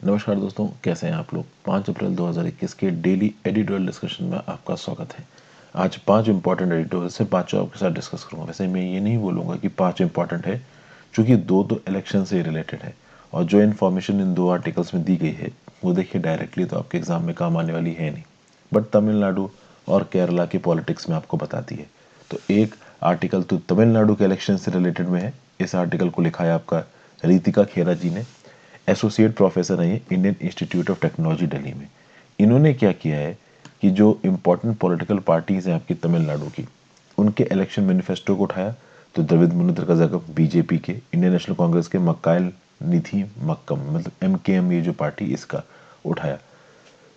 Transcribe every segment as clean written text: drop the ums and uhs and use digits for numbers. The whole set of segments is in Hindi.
नमस्कार दोस्तों, कैसे हैं आप लोग। 5 अप्रैल 2021 के डेली एडिटोरियल डिस्कशन में आपका स्वागत है। आज 5 इंपॉर्टेंट एडिटोरियल से पांचों आपके साथ डिस्कस करूंगा। वैसे मैं ये नहीं बोलूंगा कि 5 इंपॉर्टेंट है, क्योंकि दो तो इलेक्शन से रिलेटेड है और जो इन्फॉर्मेशन इन 2 आर्टिकल्स में दी गई है वो देखिए डायरेक्टली तो आपके एग्जाम में काम आने वाली है नहीं, बट तमिलनाडु और केरला की पॉलिटिक्स में आपको बताती है। तो एक आर्टिकल तो तमिलनाडु के इलेक्शन से रिलेटेड में है। इस आर्टिकल को लिखा है आपका रितिका खेरा जी ने। एसोसिएट प्रोफेसर हैं ये Indian institute of technology Delhi में। इन्होंने क्या किया है कि जो इम्पोर्टेंट पॉलिटिकल पार्टीज हैं आपकी तमिलनाडु की, उनके इलेक्शन मैनिफेस्टो को उठाया। तो द्रविड़ मुनेत्र कज़ागम बीजेपी के, इंडियन नेशनल कांग्रेस के मक्काइल निधि मक्कम मतलब एमकेएम, ये जो पार्टी इसका उठाया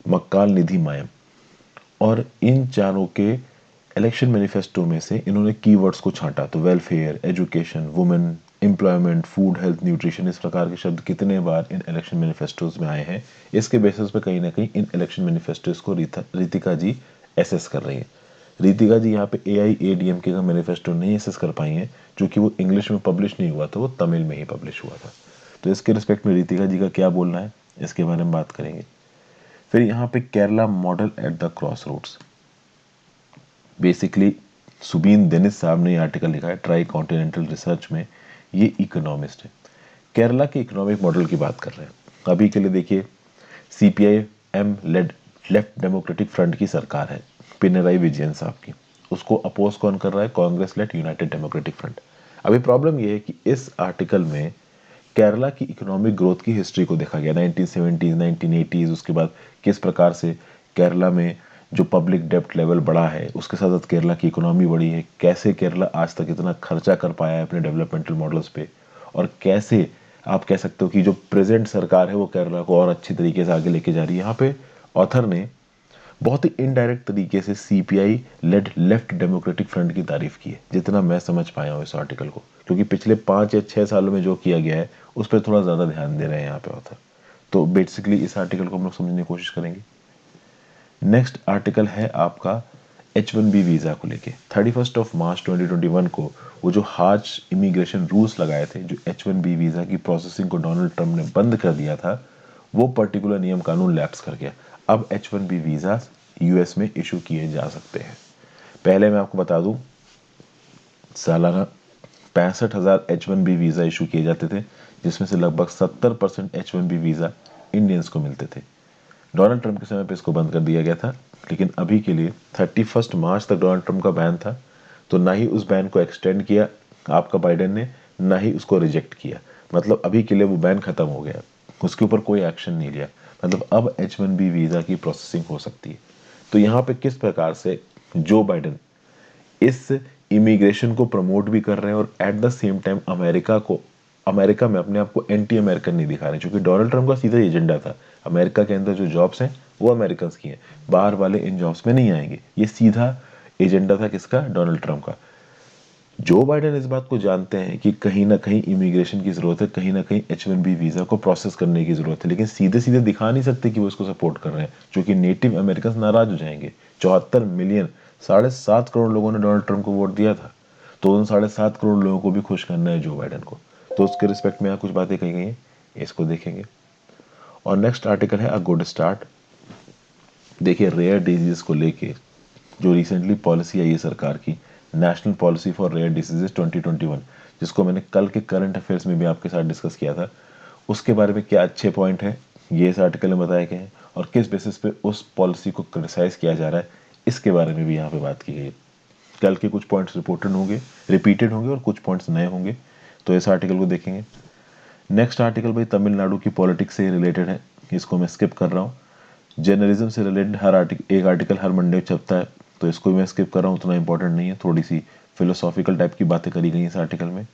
मक्काल निधि मायम। और इन चारों के इलेक्शन मैनिफेस्टो में से इन्होंने कीवर्ड्स को छांटा। तो welfare, education, women employment, food, health, nutrition, इस प्रकार के शब्द कितने बार इन इलेक्शन मैनिफेस्टोज में आए हैं, इसके बेसिस पे कहीं ना कहीं इन इलेक्शन मैनिफेस्टोज को रितिका जी एसेस कर रही हैं। रितिका जी यहाँ पे AIADMK का मैनिफेस्टो नहीं एसेस कर पाई हैं, क्योंकि वो इंग्लिश में पब्लिश नहीं हुआ था, वो तमिल में ही पब्लिश हुआ था। तो इसके रिस्पेक्ट में रितिका जी का क्या बोलना है, इसके बारे में बात करेंगे। फिर यहाँ पे Kerala model at the crossroads. Basically Subin Dennis साहब ने आर्टिकल लिखा है ट्राई कॉन्टिनेंटल रिसर्च में। ये इकोनॉमिस्ट है, केरला के इकोनॉमिक मॉडल की बात कर रहे हैं। अभी के लिए देखिए CPIM led left democratic front की सरकार है, पिनराई विजयन साहब की। उसको अपोज कौन कर रहा है? Congress led united democratic front. अभी प्रॉब्लम ये है कि इस आर्टिकल में केरला की इकोनॉमिक ग्रोथ की हिस्ट्री को देखा गया, 1970s 1980s, उसके बाद किस प्रकार से केरला में जो पब्लिक डेब्ट लेवल बढ़ा है उसके साथ साथ केरला की इकोनॉमी बढ़ी है, कैसे केरला आज तक इतना खर्चा कर पाया है अपने डेवलपमेंटल मॉडल्स पे, और कैसे आप कह सकते हो कि जो प्रेजेंट सरकार है वो केरला को और अच्छी तरीके से आगे लेके जा रही है। यहाँ पे ऑथर ने बहुत ही इनडायरेक्ट तरीके से CPI led left democratic front की तारीफ की है, जितना मैं समझ पाया हूँ इस आर्टिकल को, क्योंकि पिछले 5 या 6 सालों में जो किया गया है उस पर थोड़ा ज़्यादा ध्यान दे रहे हैं यहाँ पे ऑथर। तो बेसिकली इस आर्टिकल को हम लोग समझने की कोशिश करेंगे। नेक्स्ट आर्टिकल है आपका H1B वीज़ा को लेके। 31 मार्च 2021 को वो जो हार्श इमिग्रेशन रूल्स लगाए थे, जो H1B वीज़ा की प्रोसेसिंग को डोनाल्ड ट्रंप ने बंद कर दिया था, वो पर्टिकुलर नियम कानून लैप्स कर गया। अब H1B वीज़ा US में इशू किए जा सकते हैं। पहले मैं आपको बता दूं, सालाना 65,000 H1B वीज़ा इशू किए जाते थे, जिसमें से लगभग 70% H1B वीज़ा इंडियंस को मिलते थे। डोनाल्ड ट्रंप के समय पे इसको बंद कर दिया गया था, लेकिन अभी के लिए 31 मार्च तक डोनाल्ड ट्रंप का बैन था। तो ना ही उस बैन को एक्सटेंड किया आपका बाइडेन ने, ना ही उसको रिजेक्ट किया। मतलब अभी के लिए वो बैन खत्म हो गया, उसके ऊपर कोई एक्शन नहीं लिया। मतलब अब H1B वीज़ा की प्रोसेसिंग हो सकती है। तो यहाँ पे किस प्रकार से जो बाइडेन इस इमिग्रेशन को प्रमोट भी कर रहे हैं और eight the same time America में अपने आप को एंटी अमेरिकन नहीं दिखा रहे, क्योंकि डोनाल्ड ट्रंप का सीधा एजेंडा था अमेरिका के अंदर जो जॉब्स हैं वो अमेरिकन की हैं, बाहर वाले इन जॉब्स में नहीं आएंगे। ये सीधा एजेंडा था किसका? डोनाल्ड ट्रंप का। जो बाइडेन इस बात को जानते हैं कि कहीं ना कहीं इमिग्रेशन की जरूरत है, कहीं ना कहीं H1B वीजा को प्रोसेस करने की जरूरत है, लेकिन सीधे सीधे दिखा नहीं सकते कि वो इसको सपोर्ट कर रहे हैं, क्योंकि नेटिव अमेरिकन नाराज हो जाएंगे। 74 मिलियन, 7.5 करोड़ लोगों ने डोनाल्ड ट्रंप को वोट दिया था, तो उन 7.5 करोड़ लोगों को भी खुश करना है जो बाइडेन को। तो उसके रिस्पेक्ट में यहाँ कुछ बातें कही गई हैं, इसको देखेंगे। और नेक्स्ट आर्टिकल है अ गुड स्टार्ट। देखिए रेयर डिजीज को लेके जो रिसेंटली पॉलिसी आई है सरकार की, national policy for rare diseases 2021, जिसको मैंने कल के करंट अफेयर्स में भी आपके साथ डिस्कस किया था, उसके बारे में क्या अच्छे पॉइंट हैं ये इस आर्टिकल में बताए गए हैं, और किस बेसिस पे उस पॉलिसी को क्रिटिसाइज किया जा रहा है इसके बारे में भी यहाँ पे बात की गई है। कल के कुछ पॉइंट्स रिपीटेड होंगे और कुछ पॉइंट्स नए होंगे, तो इस आर्टिकल को देखेंगे। नेक्स्ट आर्टिकल भाई तमिलनाडु की पॉलिटिक्स से रिलेटेड है, इसको मैं स्किप कर रहा हूँ। जर्नलिज्म से रिलेटेड एक आर्टिकल हर मंडे छपता है, तो इसको भी मैं स्किप कर रहा हूँ, उतना इंपॉर्टेंट नहीं है। थोड़ी सी फिलोसॉफिकल टाइप की बातें करी गई इस आर्टिकल में।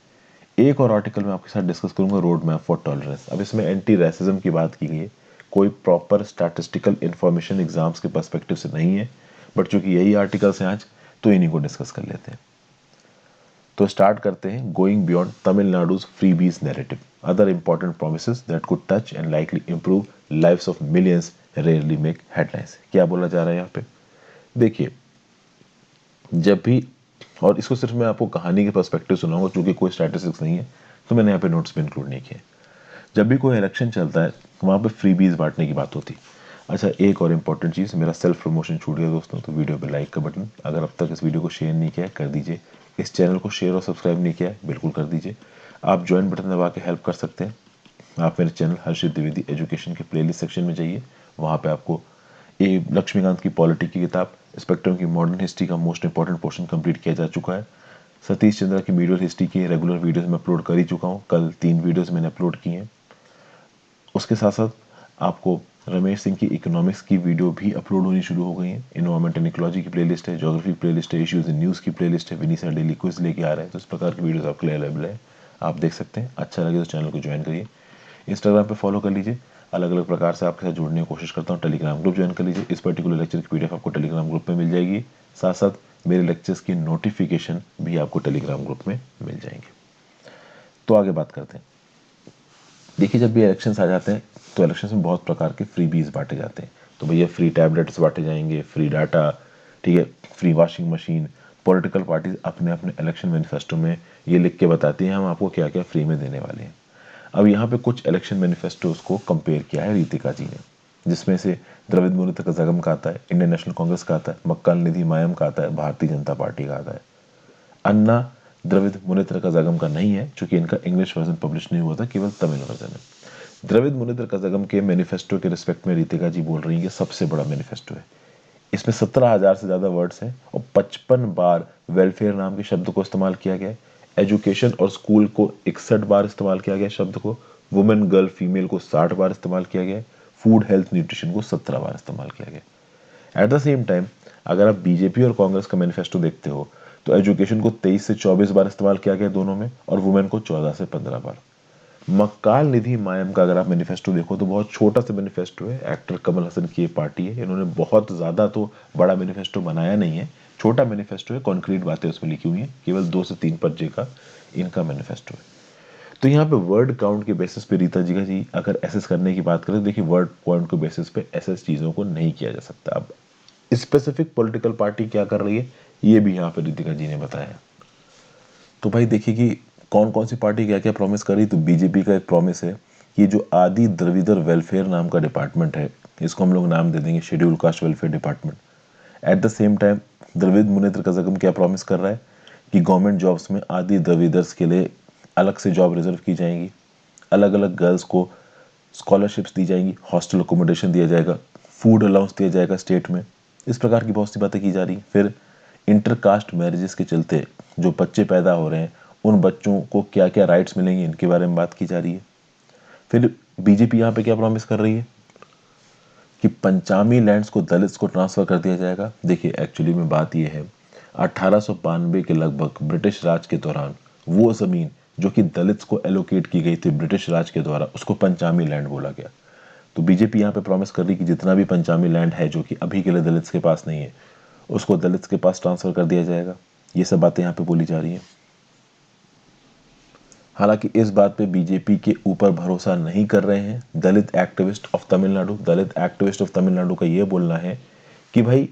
एक और आर्टिकल मैं आपके साथ डिस्कस करूंगा, रोड मैप फॉर टॉलरेंस। अब इसमें एंटी रेसिज्म की बात की गई है। कोई प्रॉपर स्टैटिस्टिकल इन्फॉर्मेशन एग्जाम्स के पर्सपेक्टिव से नहीं है, बट चूंकि यही आर्टिकल्स हैं आज, तो इन्हीं को डिस्कस कर लेते हैं। तो स्टार्ट करते हैं। Going beyond Tamil Nadu's freebies narrative, other important promises that could touch and likely improve lives of millions rarely make headlines. क्या बोला जा रहा है यहाँ पे? देखिए, जब भी, और इसको सिर्फ मैं आपको कहानी के पर्सपेक्टिव सुनाऊंगा, क्योंकि कोई स्टैटिस्टिक्स नहीं है, तो मैंने यहाँ पे नोट्स भी इंक्लूड नहीं किए। जब भी कोई इलेक्शन चलता है वहाँ पे फ्रीबीज बांटने की बात होती। अच्छा, एक और इम्पॉर्टेंट चीज़, मेरा सेल्फ प्रमोशन छूट गया दोस्तों, तो वीडियो पे लाइक का बटन, अगर अब तक इस वीडियो को शेयर नहीं किया है कर दीजिए। इस चैनल को शेयर और सब्सक्राइब नहीं किया है बिल्कुल कर दीजिए। आप ज्वाइन बटन दबा के हेल्प कर सकते हैं। आप मेरे चैनल हर्षित द्विवेदी एजुकेशन के प्लेलिस्ट सेक्शन में जाइए, वहाँ पे आपको ए लक्ष्मीकांत की पॉलिटी की किताब, स्पेक्ट्रम की मॉडर्न हिस्ट्री का मोस्ट इंपॉर्टेंट पोर्शन कंप्लीट किया जा चुका है। सतीश चंद्रा की मीडियल हिस्ट्री की रेगुलर वीडियोस मैं अपलोड कर ही चुका हूँ, कल 3 वीडियोस मैंने अपलोड किए हैं। उसके साथ साथ आपको रमेश सिंह की इकोनॉमिक्स की वीडियो भी अपलोड होनी शुरू हो गई है। इन्वायरमेंट एंड इकोलॉजी की प्लेलिस्ट है, ज्योग्राफी की प्लेलिस्ट है, इश्यूज इन न्यूज़ की प्लेलिस्ट है, विनीत सर डेली क्विज लेके आ रहे हैं, तो इस प्रकार की वीडियोस आपके लिए अवेलेबल है, आप देख सकते हैं। अच्छा लगे तो चैनल को ज्वाइन करिए, इंस्टाग्राम पे फॉलो कर लीजिए, अलग अलग प्रकार से आपके साथ जुड़ने की कोशिश करता हूँ। टेलीग्राम ग्रुप ज्वाइन कर लीजिए, इस पर्टिकुलर लेक्चर की पीडीएफ आपको टेलीग्राम ग्रुप में मिल जाएगी, साथ साथ मेरे लेक्चर्स की नोटिफिकेशन भी आपको टेलीग्राम ग्रुप में मिल जाएंगे। तो आगे बात करते हैं। देखिए, जब भी इलेक्शंस आ जाते हैं तो इलेक्शंस में बहुत प्रकार के फ्रीबीज बांटे जाते हैं। तो भैया फ्री टैबलेट्स बांटे जाएंगे, फ्री डाटा, ठीक है, free washing machine. Political parties अपने अपने इलेक्शन मैनिफेस्टो में ये लिख के बताती हैं हम आपको क्या क्या फ्री में देने वाले हैं। अब यहाँ पे कुछ इलेक्शन मैनिफेस्टोज को कंपेयर किया है रितिका जी ने, जिसमें से द्रविड़ मुनेत्र कज़ागम का आता है, इंडियन नेशनल कांग्रेस का आता है, मक्काल निधि मायम का आता है, भारतीय जनता पार्टी का आता है। अन्ना द्रविड़ मुनेत्र कज़ागम का नहीं है, क्योंकि इनका इंग्लिश वर्जन पब्लिश नहीं हुआ था, केवल तमिल वर्जन है। द्रविड़ मुनेत्र कज़ागम के मैनिफेस्टो के रिस्पेक्ट में रितिका जी बोल रही है कि सबसे बड़ा मैनिफेस्टो है, इसमें 17,000 से ज़्यादा वर्ड्स हैं और 55 बार वेलफेयर नाम के शब्द को इस्तेमाल किया गया है। एजुकेशन और स्कूल को 61 बार इस्तेमाल किया गया शब्द को, वुमेन गर्ल फीमेल को 60 बार इस्तेमाल किया गया, फूड हेल्थ न्यूट्रिशन को 17 बार इस्तेमाल किया गया। एट द सेम टाइम अगर आप बीजेपी और कांग्रेस का मैनिफेस्टो देखते हो तो एजुकेशन को 23 से 24 बार इस्तेमाल किया गया दोनों में, और वुमेन को 14 से 15 बार। मक्काल निधि मायम का अगर आप मैनिफेस्टो देखो तो बहुत छोटा सा मैनिफेस्टो है, एक्टर कमल हसन की ये पार्टी है, इन्होंने बहुत ज़्यादा तो बड़ा मैनिफेस्टो बनाया नहीं है, छोटा मैनिफेस्टो है, कॉन्क्रीट बातें उसमें लिखी हुई हैं, केवल 2 से 3 पन्ने का इनका मैनिफेस्टो है। तो यहाँ पे वर्ड काउंट के बेसिस पे रीता जी का जी अगर एसेस करने की बात करें तो देखिए वर्ड काउंट के बेसिस पे एसेस चीज़ों को नहीं किया जा सकता। अब स्पेसिफिक पॉलिटिकल पार्टी क्या कर रही है ये भी यहाँ पे रितिका जी ने बताया। तो भाई देखिए कि कौन कौन सी पार्टी क्या क्या प्रॉमिस कर रही। तो बीजेपी का एक प्रॉमिस है कि जो आदि द्रविड़र वेलफेयर नाम का डिपार्टमेंट है, इसको हम लोग नाम दे देंगे schedule caste welfare department. At the same time Dravida Munnetra Kazhagam क्या प्रॉमिस कर रहा है कि गवर्नमेंट जॉब्स में आदि द्रविड़र्स के लिए अलग से जॉब रिजर्व की जाएंगी, अलग अलग गर्ल्स को स्कॉलरशिप्स दी जाएंगी, हॉस्टल अकोमोडेशन दिया जाएगा, फूड अलाउंस दिया जाएगा स्टेट में। इस प्रकार की बहुत सी बातें की जा रही हैं। फिर इंटरकास्ट मैरिजेस के चलते जो बच्चे पैदा हो रहे हैं उन बच्चों को क्या क्या राइट्स मिलेंगे इनके बारे में बात की जा रही है। फिर बीजेपी यहाँ पे क्या प्रॉमिस कर रही है कि पंचामी लैंड्स को दलित्स को ट्रांसफर कर दिया जाएगा। देखिए एक्चुअली में बात यह है 1892 के लगभग ब्रिटिश राज के दौरान वो जमीन जो कि दलित्स को एलोकेट की गई थी ब्रिटिश राज के द्वारा उसको पंचामी लैंड बोला गया। तो बीजेपी यहाँ पे प्रॉमिस कर रही कि जितना भी पंचामी लैंड है जो कि अभी के लिए दलित्स के पास नहीं है उसको दलित्स के पास ट्रांसफर कर दिया जाएगा। ये सब बातें यहाँ पे बोली जा रही हैं। हालांकि इस बात पे बीजेपी के ऊपर भरोसा नहीं कर रहे हैं Dalit activist of Tamil Nadu. Dalit activist of Tamil Nadu का ये बोलना है कि भाई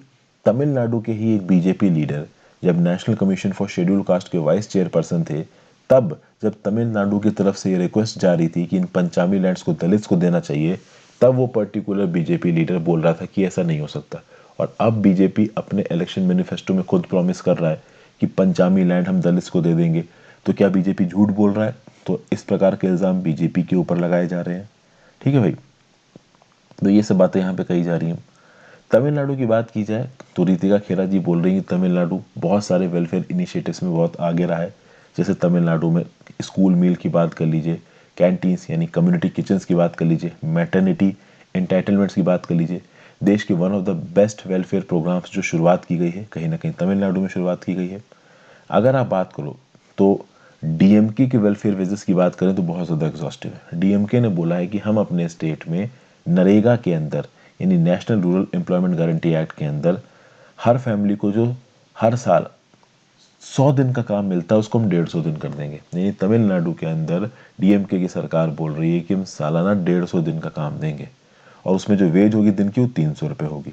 तमिलनाडु के ही एक बीजेपी लीडर जब national commission for schedule caste के वाइस चेयरपर्सन थे, तब जब तमिलनाडु की तरफ से ये रिक्वेस्ट जा रही थी कि इन पंचामी लैंड्स को दलित्स को देना चाहिए, तब वो पर्टिकुलर बीजेपी लीडर बोल रहा था कि ऐसा नहीं हो सकता। और अब बीजेपी अपने इलेक्शन मैनिफेस्टो में खुद प्रॉमिस कर रहा है कि पंचामी लैंड हम दलित्स को दे देंगे। तो क्या बीजेपी झूठ बोल रहा है? तो इस प्रकार के इल्ज़ाम बीजेपी के ऊपर लगाए जा रहे हैं। ठीक है भाई, तो ये सब बातें यहाँ पे कही जा रही हैं। तमिलनाडु की बात की जाए तो रितिका खेरा जी बोल रही हैं तमिलनाडु बहुत सारे वेलफेयर इनिशिएटिव्स में बहुत आगे रहा है। जैसे तमिलनाडु में स्कूल मील की बात कर लीजिए, कैंटीन्स यानी कम्युनिटी किचन्स की बात कर लीजिए, मैटर्निटी एंटाइटलमेंट्स की बात कर लीजिए। देश के one of the best welfare programmes जो शुरुआत की गई है कहीं ना कहीं तमिलनाडु में शुरुआत की गई है। अगर आप बात करो तो डीएमके के वेलफेयर वेजेस की बात करें तो बहुत ज़्यादा एग्जॉस्टिव है। डीएमके ने बोला है कि हम अपने स्टेट में नरेगा के अंदर यानी national rural employment guarantee act के अंदर हर फैमिली को जो हर साल 100 दिन का काम मिलता है उसको हम 150 दिन कर देंगे। यानी तमिलनाडु के अंदर डीएमके की सरकार बोल रही है कि हम सालाना 150 दिन का काम देंगे और उसमें जो वेज होगी दिन की वो 300 रुपये होगी।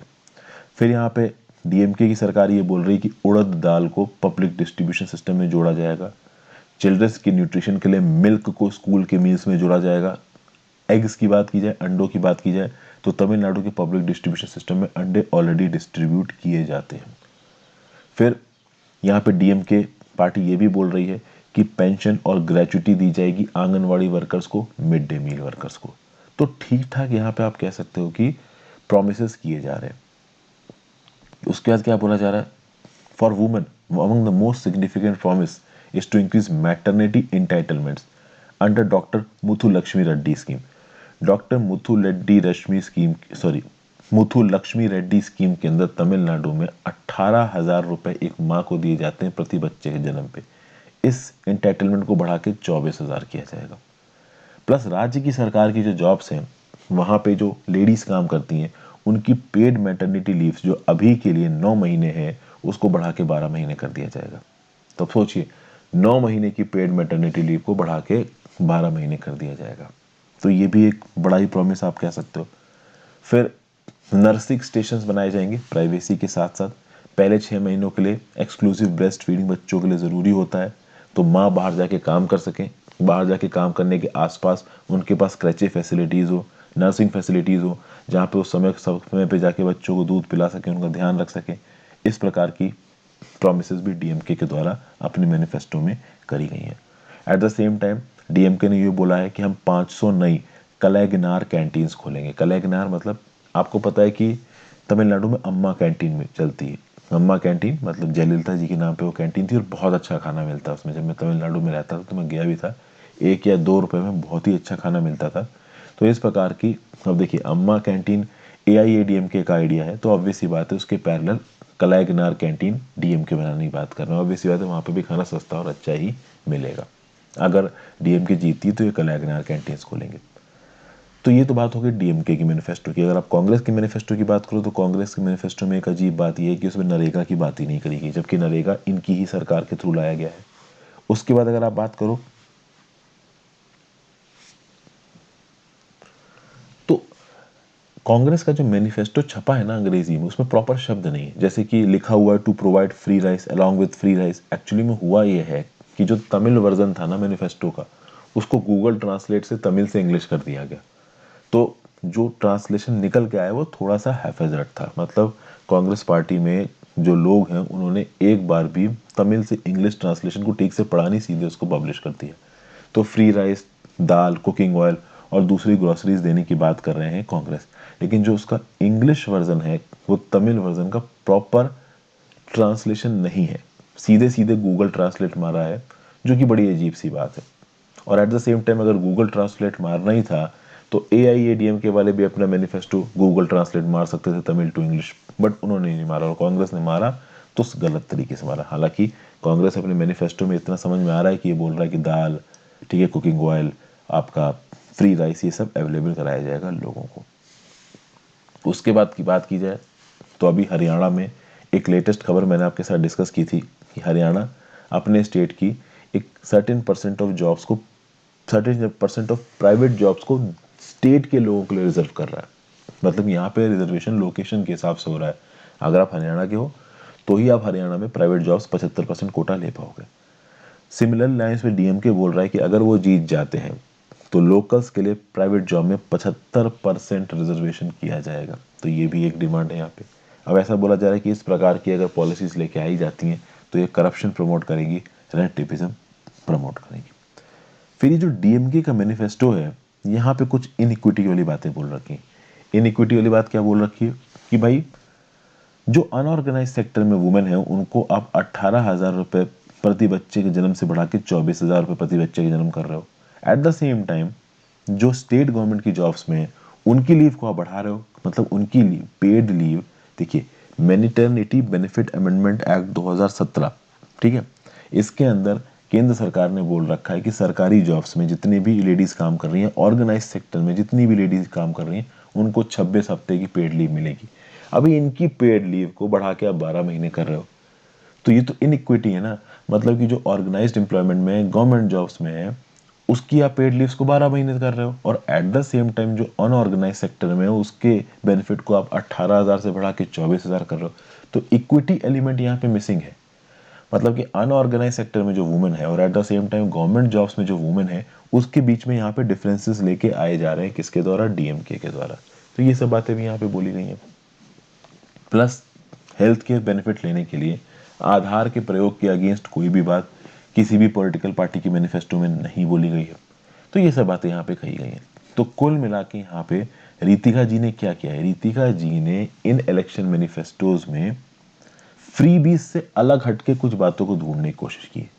फिर यहाँ पे डीएमके की सरकार ये बोल रही है कि उड़द दाल को पब्लिक डिस्ट्रीब्यूशन सिस्टम में जोड़ा जाएगा। चिल्ड्रंस की न्यूट्रिशन के लिए मिल्क को स्कूल के मील्स में जोड़ा जाएगा। एग्स की बात की जाए, अंडों की बात की जाए, तो तमिलनाडु के पब्लिक डिस्ट्रीब्यूशन सिस्टम में अंडे ऑलरेडी डिस्ट्रीब्यूट किए जाते हैं। फिर यहाँ पे डीएमके पार्टी ये भी बोल रही है कि पेंशन और ग्रेचुटी दी जाएगी आंगनवाड़ी वर्कर्स को, मिड डे मील वर्कर्स को। तो ठीक ठाक यहाँ पे आप कह सकते हो कि प्रोमिसेस किए जा रहे हैं। उसके बाद क्या बोला जा रहा है, for women among the most significant promise is to increase maternity entitlements under doctor Muthu Lakshmi Reddy scheme. Doctor Muthu Lakshmi Reddy scheme के अंदर तमिलनाडु में 18,000 रुपए एक माँ को दिए जाते हैं प्रति बच्चे के जन्म पे। इस एंटाइटलमेंट को बढ़ा के 24,000 किया जाएगा। प्लस राज्य की सरकार की जो जॉब्स हैं वहां पे जो लेडीज काम करती हैं उनकी पेड मैटरनिटी लीव्स जो अभी के लिए 9 महीने हैं उसको बढ़ा के 12 महीने कर दिया जाएगा। तो सोचिए 9 महीने की पेड मैटरनिटी लीव को बढ़ा के 12 महीने कर दिया जाएगा। तो ये भी एक बड़ा ही प्रॉमिस आप कह सकते हो। फिर नर्सिंग स्टेशंस बनाए जाएंगे प्राइवेसी के साथ साथ। पहले 6 महीनों के लिए एक्सक्लूसिव ब्रेस्ट फीडिंग बच्चों के लिए ज़रूरी होता है, तो माँ बाहर जाके काम कर सकें। बाहर जाके काम करने के आसपास उनके पास क्रचे फैसिलिटीज़ हो, नर्सिंग फैसिलिटीज़ हो, जहाँ पे वो समय पे जाके बच्चों को दूध पिला सकें, उनका ध्यान रख सकें। इस प्रकार की प्रॉमिसेस भी डीएमके के द्वारा अपने मैनिफेस्टो में करी गई हैं। Eight the same time DMK ने ये बोला है कि हम 500 नई कलैगनार कैंटीन्स खोलेंगे। कलैगनार मतलब आपको पता है कि तमिलनाडु में अम्मा कैंटीन में चलती है। अम्मा कैंटीन मतलब जयललिता जी के नाम पे वो कैंटीन थी और बहुत अच्छा खाना मिलता है उसमें। जब मैं तमिलनाडु में रहता था तो मैं गया भी था, 1 या 2 रुपए में बहुत ही अच्छा खाना मिलता था। तो इस प्रकार की, अब देखिए अम्मा कैंटीन एआईएडीएमके का आइडिया है, तो ऑब्वियस सी बात है उसके पैरेलल कलायगनार कैंटीन डीएमके बनाने की बात कर रहे हैं। ऑब्वियस सी बात है वहाँ पे भी खाना सस्ता और अच्छा ही मिलेगा। अगर डीएमके जीती तो ये कलायगनार कैंटीन्स खोलेंगे। तो ये तो बात हो गई डीएमके की मैनिफेस्टो की। अगर आप कांग्रेस की मैनिफेस्टो की बात करो तो कांग्रेस के मैनिफेस्टो में एक अजीब बात यह है कि उसमें नरेगा की बात ही नहीं करी गई, जबकि नरेगा इनकी ही सरकार के थ्रू लाया गया है। उसके बाद अगर आप बात करो तो कांग्रेस का जो मैनिफेस्टो छपा है ना अंग्रेजी में, उसमें प्रॉपर शब्द नहीं है। जैसे कि लिखा हुआ है to provide free rice along with free rice. Actually में हुआ ये है कि जो तमिल वर्जन था ना मैनिफेस्टो का, उसको गूगल ट्रांसलेट से तमिल से इंग्लिश कर दिया गया। तो जो ट्रांसलेशन निकल के आया वो थोड़ा सा हैफेजर्ड था। मतलब कांग्रेस पार्टी में जो लोग हैं उन्होंने एक बार भी तमिल से इंग्लिश ट्रांसलेशन को ठीक से पढ़ा नहीं, सीधे उसको पब्लिश कर दिया। तो फ्री राइस, दाल, कुकिंग ऑयल और दूसरी ग्रोसरीज देने की बात कर रहे हैं कांग्रेस, लेकिन जो उसका इंग्लिश वर्जन है वो तमिल वर्जन का प्रॉपर ट्रांसलेशन नहीं है। सीधे सीधे गूगल ट्रांसलेट मारा है, जो कि बड़ी अजीब सी बात है। और एट द सेम टाइम अगर गूगल ट्रांसलेट मारना ही था तो एआईएडीएम के वाले भी अपना मैनिफेस्टो गूगल ट्रांसलेट मार सकते थे तमिल टू इंग्लिश, बट उन्होंने नहीं मारा और कांग्रेस ने मारा तो गलत तरीके से मारा। हालांकि कांग्रेस अपने मैनिफेस्टो में इतना समझ में आ रहा है कि ये बोल रहा है कि दाल, ठीक है, कुकिंग ऑयल, आपका फ्री राइस, ये सब अवेलेबल कराया जाएगा लोगों को। उसके बाद की बात की जाए तो अभी हरियाणा में एक लेटेस्ट खबर मैंने आपके साथ डिस्कस की थी कि हरियाणा अपने स्टेट की एक सर्टेन परसेंट ऑफ जॉब्स को, 30% ऑफ प्राइवेट जॉब्स को स्टेट के लोगों के लिए रिजर्व कर रहा है। मतलब यहाँ पे रिजर्वेशन लोकेशन के हिसाब से हो रहा है। अगर आप हरियाणा के हो तो ही आप हरियाणा में प्राइवेट जॉब्स 75% कोटा ले पाओगे। सिमिलर लाइन्स में डीएमके बोल रहा है कि अगर वो जीत जाते हैं तो लोकल्स के लिए प्राइवेट जॉब में 75% रिजर्वेशन किया जाएगा। तो ये भी एक डिमांड है यहाँ पे। अब ऐसा बोला जा रहा है कि इस प्रकार की अगर पॉलिसीज लेके आई जाती हैं तो ये करप्शन प्रमोट करेगी, रेंटिपिज्म प्रमोट करेगी। फिर ये जो डीएमके का मैनिफेस्टो है यहाँ पे कुछ इनइक्विटी वाली बातें बोल रखी हैं। इनइक्विटी वाली बात क्या बोल रखी है कि भाई जो अनऑर्गेनाइज सेक्टर में वुमेन है उनको आप 18,000 रुपए प्रति बच्चे के जन्म से बढ़ा के 24,000 रुपए प्रति बच्चे के जन्म कर रहे हो। एट द सेम टाइम जो स्टेट गवर्नमेंट की जॉब्स में उनकी लीव को आप बढ़ा रहे हो, मतलब उनकी लीव, पेड लीव। देखिए मैनिटर्निटी बेनिफिट अमेंडमेंट एक्ट 2017, ठीक है, इसके अंदर केंद्र सरकार ने बोल रखा है कि सरकारी जॉब्स में जितनी भी लेडीज काम कर रही हैं, ऑर्गेनाइज सेक्टर में जितनी भी लेडीज काम कर रही हैं, उनको 26 हफ्ते की पेड लीव मिलेगी। अभी इनकी पेड लीव को बढ़ा के आप 12 महीने कर रहे हो, तो ये तो इनइक्विटी है ना। मतलब कि जो ऑर्गेनाइज्ड एम्प्लॉयमेंट में, गवर्नमेंट जॉब्स में है, उसकी आप पेड लीव्स को 12 महीने कर रहे हो, और एट द सेम टाइम जो अनऑर्गेनाइज सेक्टर में है उसके बेनिफिट को आप 18,000 से बढ़ा के 24,000 कर रहे हो। तो इक्विटी एलिमेंट यहाँ पे मिसिंग है। मतलब कि अनऑर्गेनाइज सेक्टर में जो वुमेन है और eight the same time government jobs में जो वुमेन है, उसके बीच में यहाँ पे डिफरेंसेस लेके आए जा रहे हैं, किसके द्वारा, डीएमके के द्वारा। तो ये सब बातें भी यहाँ पे बोली गई हैं। प्लस हेल्थ केयर बेनिफिट लेने के लिए आधार के प्रयोग के अगेंस्ट कोई भी बात किसी भी पॉलिटिकल पार्टी की मैनिफेस्टो में नहीं बोली गई है। तो ये सब बातें यहाँ पे कही गई हैं। तो कुल मिला के यहाँ पे रितिका जी ने क्या किया है, रितिका जी ने इन इलेक्शन मैनिफेस्टोज में फ्री बीज से अलग हटके कुछ बातों को ढूंढने की कोशिश की।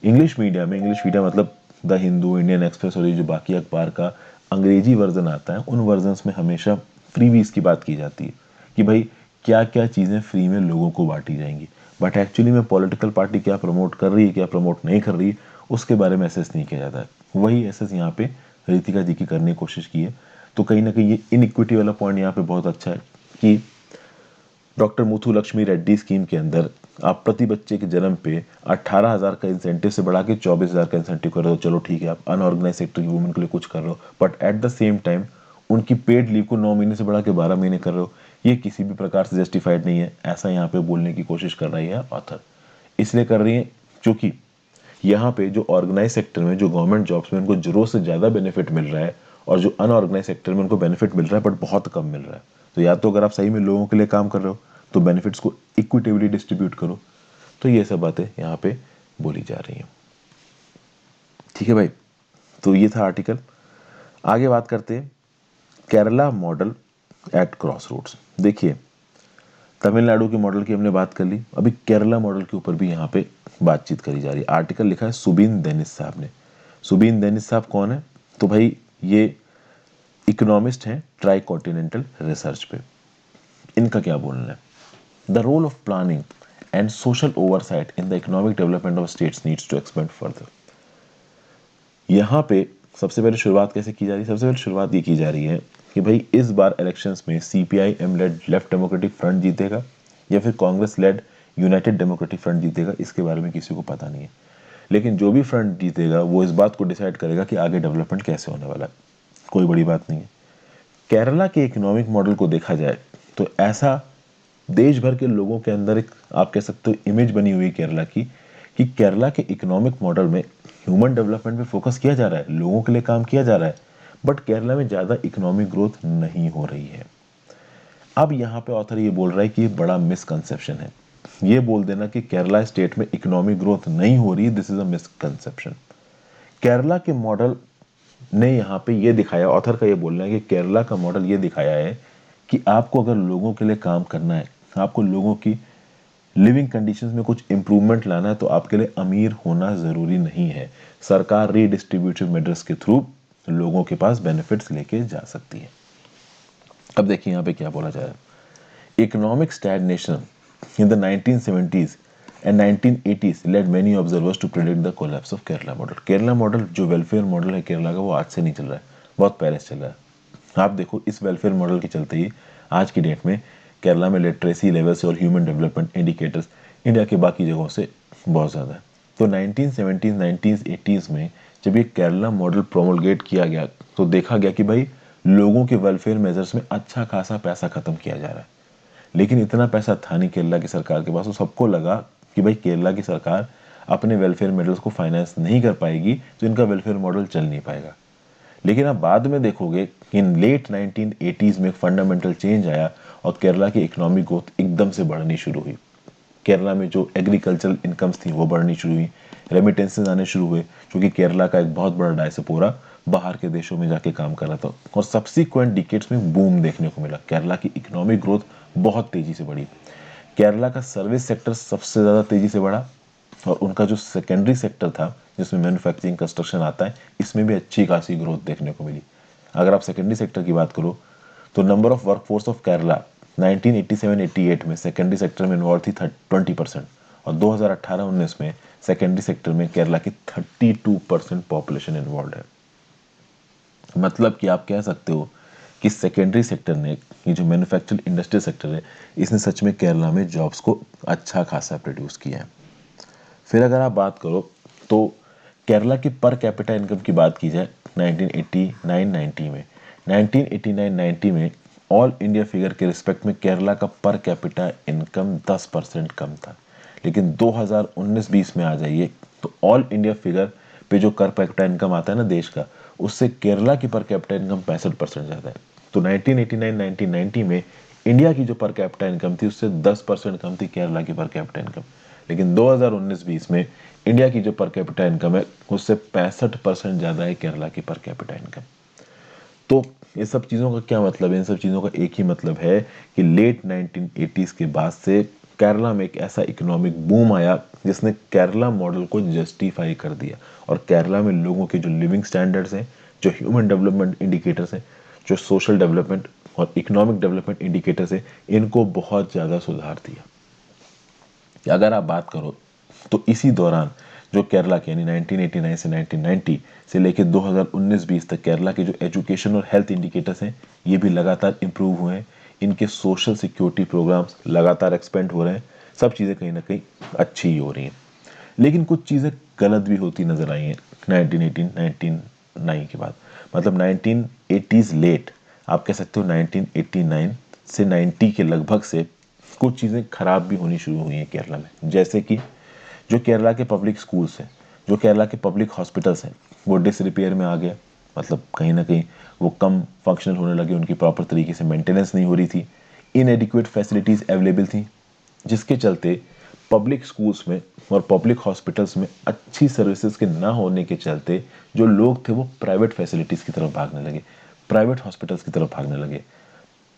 इंग्लिश मीडिया में, इंग्लिश मीडिया मतलब द हिंदू, इंडियन एक्सप्रेस और ये जो बाकी अखबार का अंग्रेजी वर्जन आता है, उन वर्जन्स में हमेशा फ्री बीज की बात की जाती है कि भाई क्या क्या चीज़ें फ्री में लोगों को बांटी जाएंगी। बट एक्चुअली में पॉलिटिकल पार्टी क्या प्रमोट कर रही है, क्या प्रमोट नहीं कर रही है, उसके बारे में एसेस नहीं किया जाता है। वही एसेस यहाँ पे रितिका जी की करने की कोशिश की है। तो कहीं ना कहीं ये इनइक्विटी वाला पॉइंट यहाँ पे बहुत अच्छा है कि डॉक्टर मुथु लक्ष्मी रेड्डी स्कीम के अंदर आप प्रति बच्चे के जन्म पे 18,000 का इंसेंटिव से बढ़ा के 24,000 का इंसेंटिव कर रहे हो। चलो ठीक है, आप अनऑर्गेनाइज सेक्टर की वुमेन के लिए कुछ कर रहे हो, but at the same time उनकी पेड लीव को 9 महीने से बढ़ा के 12 महीने कर रहे हो। ये किसी भी प्रकार से जस्टिफाइड नहीं है, ऐसा यहाँ पे बोलने की कोशिश कर रही है ऑथर। इसलिए कर रही है क्योंकि यहाँ पे जो ऑर्गेनाइज सेक्टर में, जो गवर्नमेंट जॉब्स में उनको जरूरत से ज़्यादा बेनिफिट मिल रहा है और जो अनऑर्गेनाइज सेक्टर में उनको बेनिफिट मिल रहा है बट बहुत कम मिल रहा है। तो या तो अगर आप सही में लोगों के लिए काम कर रहे हो तो बेनिफिट्स को इक्विटेबली डिस्ट्रीब्यूट करो। तो ये सब बातें यहाँ पे बोली जा रही हैं। ठीक है भाई, तो ये था आर्टिकल। आगे बात करते हैं Kerala model at crossroads. देखिए, तमिलनाडु के मॉडल की हमने बात कर ली, अभी केरला मॉडल के ऊपर भी यहाँ पे बातचीत करी जा रही है। आर्टिकल लिखा है सुबीन डेनिस साहब ने। सुबीन डेनिस साहब कौन है? तो भाई ये इकोनॉमिस्ट हैं ट्राई कॉन्टिनेंटल रिसर्च पे। इनका क्या बोलना है? The role of planning and social oversight in the economic development of states needs to expand further. यहाँ पे सबसे पहले शुरुआत कैसे की जा रही है? सबसे पहले शुरुआत ये की जा रही है कि भाई इस बार इलेक्शंस में CPI M led left democratic front जीतेगा या फिर Congress led united democratic front जीतेगा, इसके बारे में किसी को पता नहीं है। लेकिन जो भी फ्रंट जीतेगा वो इस बात को डिसाइड करेगा कि आगे डेवलपमेंट कैसे होने वाला है। कोई बड़ी बात नहीं है। केरला के इकोनॉमिक मॉडल को देखा जाए तो ऐसा देश भर के लोगों के अंदर एक, आप कह सकते हो, इमेज बनी हुई केरला की कि केरला के इकोनॉमिक मॉडल में ह्यूमन डेवलपमेंट पे फोकस किया जा रहा है, लोगों के लिए काम किया जा रहा है, बट केरला में ज़्यादा इकोनॉमिक ग्रोथ नहीं हो रही है। अब यहाँ पे ऑथर ये बोल रहा है कि ये बड़ा मिसकंसेप्शन है। ये बोल देना कि केरला स्टेट में इकोनॉमिक ग्रोथ नहीं हो रही, this is a misconception. Kerala के मॉडल ने यहाँ पे ये दिखाया, ऑथर का ये बोलना है कि केरला का मॉडल ये दिखाया है कि आपको अगर लोगों के लिए काम करना है, आपको लोगों की लिविंग कंडीशंस में कुछ इंप्रूवमेंट लाना है, तो आपके लिए अमीर होना जरूरी नहीं है। सरकार रीडिस्ट्रीब्यूटिव मेजर्स के थ्रू लोगों के पास बेनिफिट्स लेके जा सकती है। अब देखिए यहाँ पे क्या बोला जा रहा है। Economic stagnation in the 1970s and 1980s led many observers to predict the collapse of Kerala model। Kerala model जो वेलफेयर मॉडल है केरला का, वो आज से नहीं चल रहा है, बहुत पहले से चल रहा है। आप देखो, इस वेलफेयर मॉडल के चलते ही आज की डेट में केरला में लिटरेसी लेवल्स और ह्यूमन डेवलपमेंट इंडिकेटर्स इंडिया के बाकी जगहों से बहुत ज़्यादा है। तो 1970s 1980s में जब ये केरला मॉडल प्रोमोलगेट किया गया तो देखा गया कि भाई लोगों के वेलफेयर मेजर्स में अच्छा खासा पैसा खत्म किया जा रहा है। लेकिन इतना पैसा था नहीं केरला की सरकार के पास, तो सबको लगा कि भाई केरला की सरकार अपने वेलफेयर मॉडल्स को फाइनेंस नहीं कर पाएगी तो इनका वेलफेयर मॉडल चल नहीं पाएगा। लेकिन आप बाद में देखोगे कि इन लेट 1980s में एक फंडामेंटल चेंज आया और केरला की इकोनॉमिक ग्रोथ एकदम से बढ़नी शुरू हुई। केरला में जो एग्रीकल्चरल इनकम्स थी वो बढ़नी शुरू हुई, रेमिटेंसेस आने शुरू हुए, क्योंकि केरला का एक बहुत बड़ा डायस्पोरा बाहर के देशों में जाके काम कर रहा था। और सब्सिक्वेंट डिकेड्स में बूम देखने को मिला, केरला की इकोनॉमिक ग्रोथ बहुत तेजी से बढ़ी। केरला का सर्विस सेक्टर सबसे ज़्यादा तेजी से बढ़ा और उनका जो सेकेंडरी सेक्टर था जिसमें मैन्युफैक्चरिंग कंस्ट्रक्शन आता है, इसमें भी अच्छी खासी ग्रोथ देखने को मिली। अगर आप सेकेंडरी सेक्टर की बात करो तो number of workforce of Kerala 1987-88 में सेकेंडरी सेक्टर में इन्वॉल्व थी 20% और 2018-19 में सेकेंडरी सेक्टर में केरला की 32% पॉपुलेशन इन्वॉल्व है। मतलब कि आप कह सकते हो कि सेकेंडरी सेक्टर ने, ये जो मैन्युफैक्चरिंग इंडस्ट्रियल सेक्टर है, इसने सच में केरला में जॉब्स को अच्छा खासा प्रोड्यूस किया है। फिर अगर आप बात करो तो केरला की पर कैपिटा इनकम की बात की जाए 1989-90 में, 1989-90 में ऑल इंडिया फिगर के रिस्पेक्ट में केरला का पर कैपिटा इनकम 10% कम था। लेकिन 2019-20 में आ जाइए तो ऑल इंडिया फिगर पे जो पर कैपिटा इनकम आता है ना देश का, उससे केरला की पर कैपिटा इनकम 65% ज़्यादा है। तो 1989-1990 में इंडिया की जो पर कैपिटा इनकम थी उससे 10% कम थी केरला की पर कैपिटा इनकम। लेकिन 2019-20 में इंडिया की जो पर कैपिटा इनकम है उससे 65% ज़्यादा है केरला की पर कैपिटा इनकम। तो ये सब चीज़ों का क्या मतलब है? इन सब चीज़ों का एक ही मतलब है कि लेट 1980s के बाद से केरला में एक ऐसा इकोनॉमिक बूम आया जिसने केरला मॉडल को जस्टिफाई कर दिया, और केरला में लोगों के जो लिविंग स्टैंडर्ड्स हैं, जो ह्यूमन डेवलपमेंट इंडिकेटर्स हैं, जो सोशल डेवलपमेंट और इकोनॉमिक डेवलपमेंट इंडिकेटर्स हैं, इनको बहुत ज़्यादा सुधार दिया। अगर आप बात करो तो इसी दौरान जो केरला के यानी 1989 से 1990 से लेकर 2019-20 तक केरला के जो एजुकेशन और हेल्थ इंडिकेटर्स हैं ये भी लगातार इंप्रूव हुए हैं। इनके सोशल सिक्योरिटी प्रोग्राम्स लगातार एक्सपेंड हो रहे हैं। सब चीज़ें कहीं ना कहीं अच्छी ही हो रही हैं, लेकिन कुछ चीज़ें गलत भी होती नजर आई हैं 1989 के बाद। मतलब 1980s लेट, आप कह सकते हो 1989 से 90 के लगभग से कुछ चीज़ें खराब भी होनी शुरू हुई हैं केरला में। जैसे कि जो केरला के पब्लिक स्कूल्स हैं, जो केरला के पब्लिक हॉस्पिटल्स हैं, वो डिसरिपेयर में आ गया। मतलब कहीं ना कहीं वो कम फंक्शनल होने लगे, उनकी प्रॉपर तरीके से मेंटेनेंस नहीं हो रही थी, इनएडिक्वेट फैसिलिटीज़ अवेलेबल थी, जिसके चलते पब्लिक स्कूल्स में और पब्लिक हॉस्पिटल्स में अच्छी सर्विसेज के ना होने के चलते जो लोग थे वो प्राइवेट फैसिलिटीज़ की तरफ भागने लगे, प्राइवेट हॉस्पिटल्स की तरफ भागने लगे,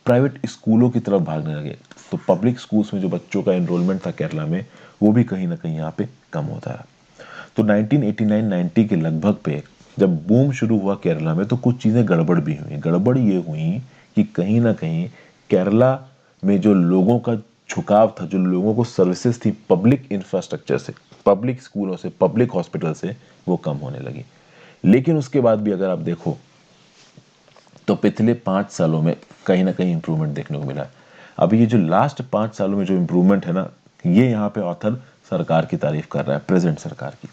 प्राइवेट स्कूलों की तरफ भागने लगे। तो पब्लिक स्कूल्स में जो बच्चों का एनरोलमेंट था केरला में, वो भी कहीं ना कहीं यहाँ पे कम होता रहा। तो 1989-90 के लगभग पे जब बूम शुरू हुआ केरला में तो कुछ चीज़ें गड़बड़ भी हुई। गड़बड़ ये हुई कि कहीं ना कहीं केरला में जो लोगों का झुकाव था, जो लोगों को सर्विसेज थी पब्लिक इंफ्रास्ट्रक्चर से, पब्लिक स्कूलों से, पब्लिक हॉस्पिटल से, वो कम होने लगी। लेकिन उसके बाद भी अगर आप देखो तो पिछले 5 सालों में कहीं ना कहीं इंप्रूवमेंट देखने को मिला है। अभी ये जो लास्ट 5 सालों में जो इंप्रूवमेंट है ना, ये यहाँ पे ऑथर सरकार की तारीफ कर रहा है, प्रेजेंट सरकार की।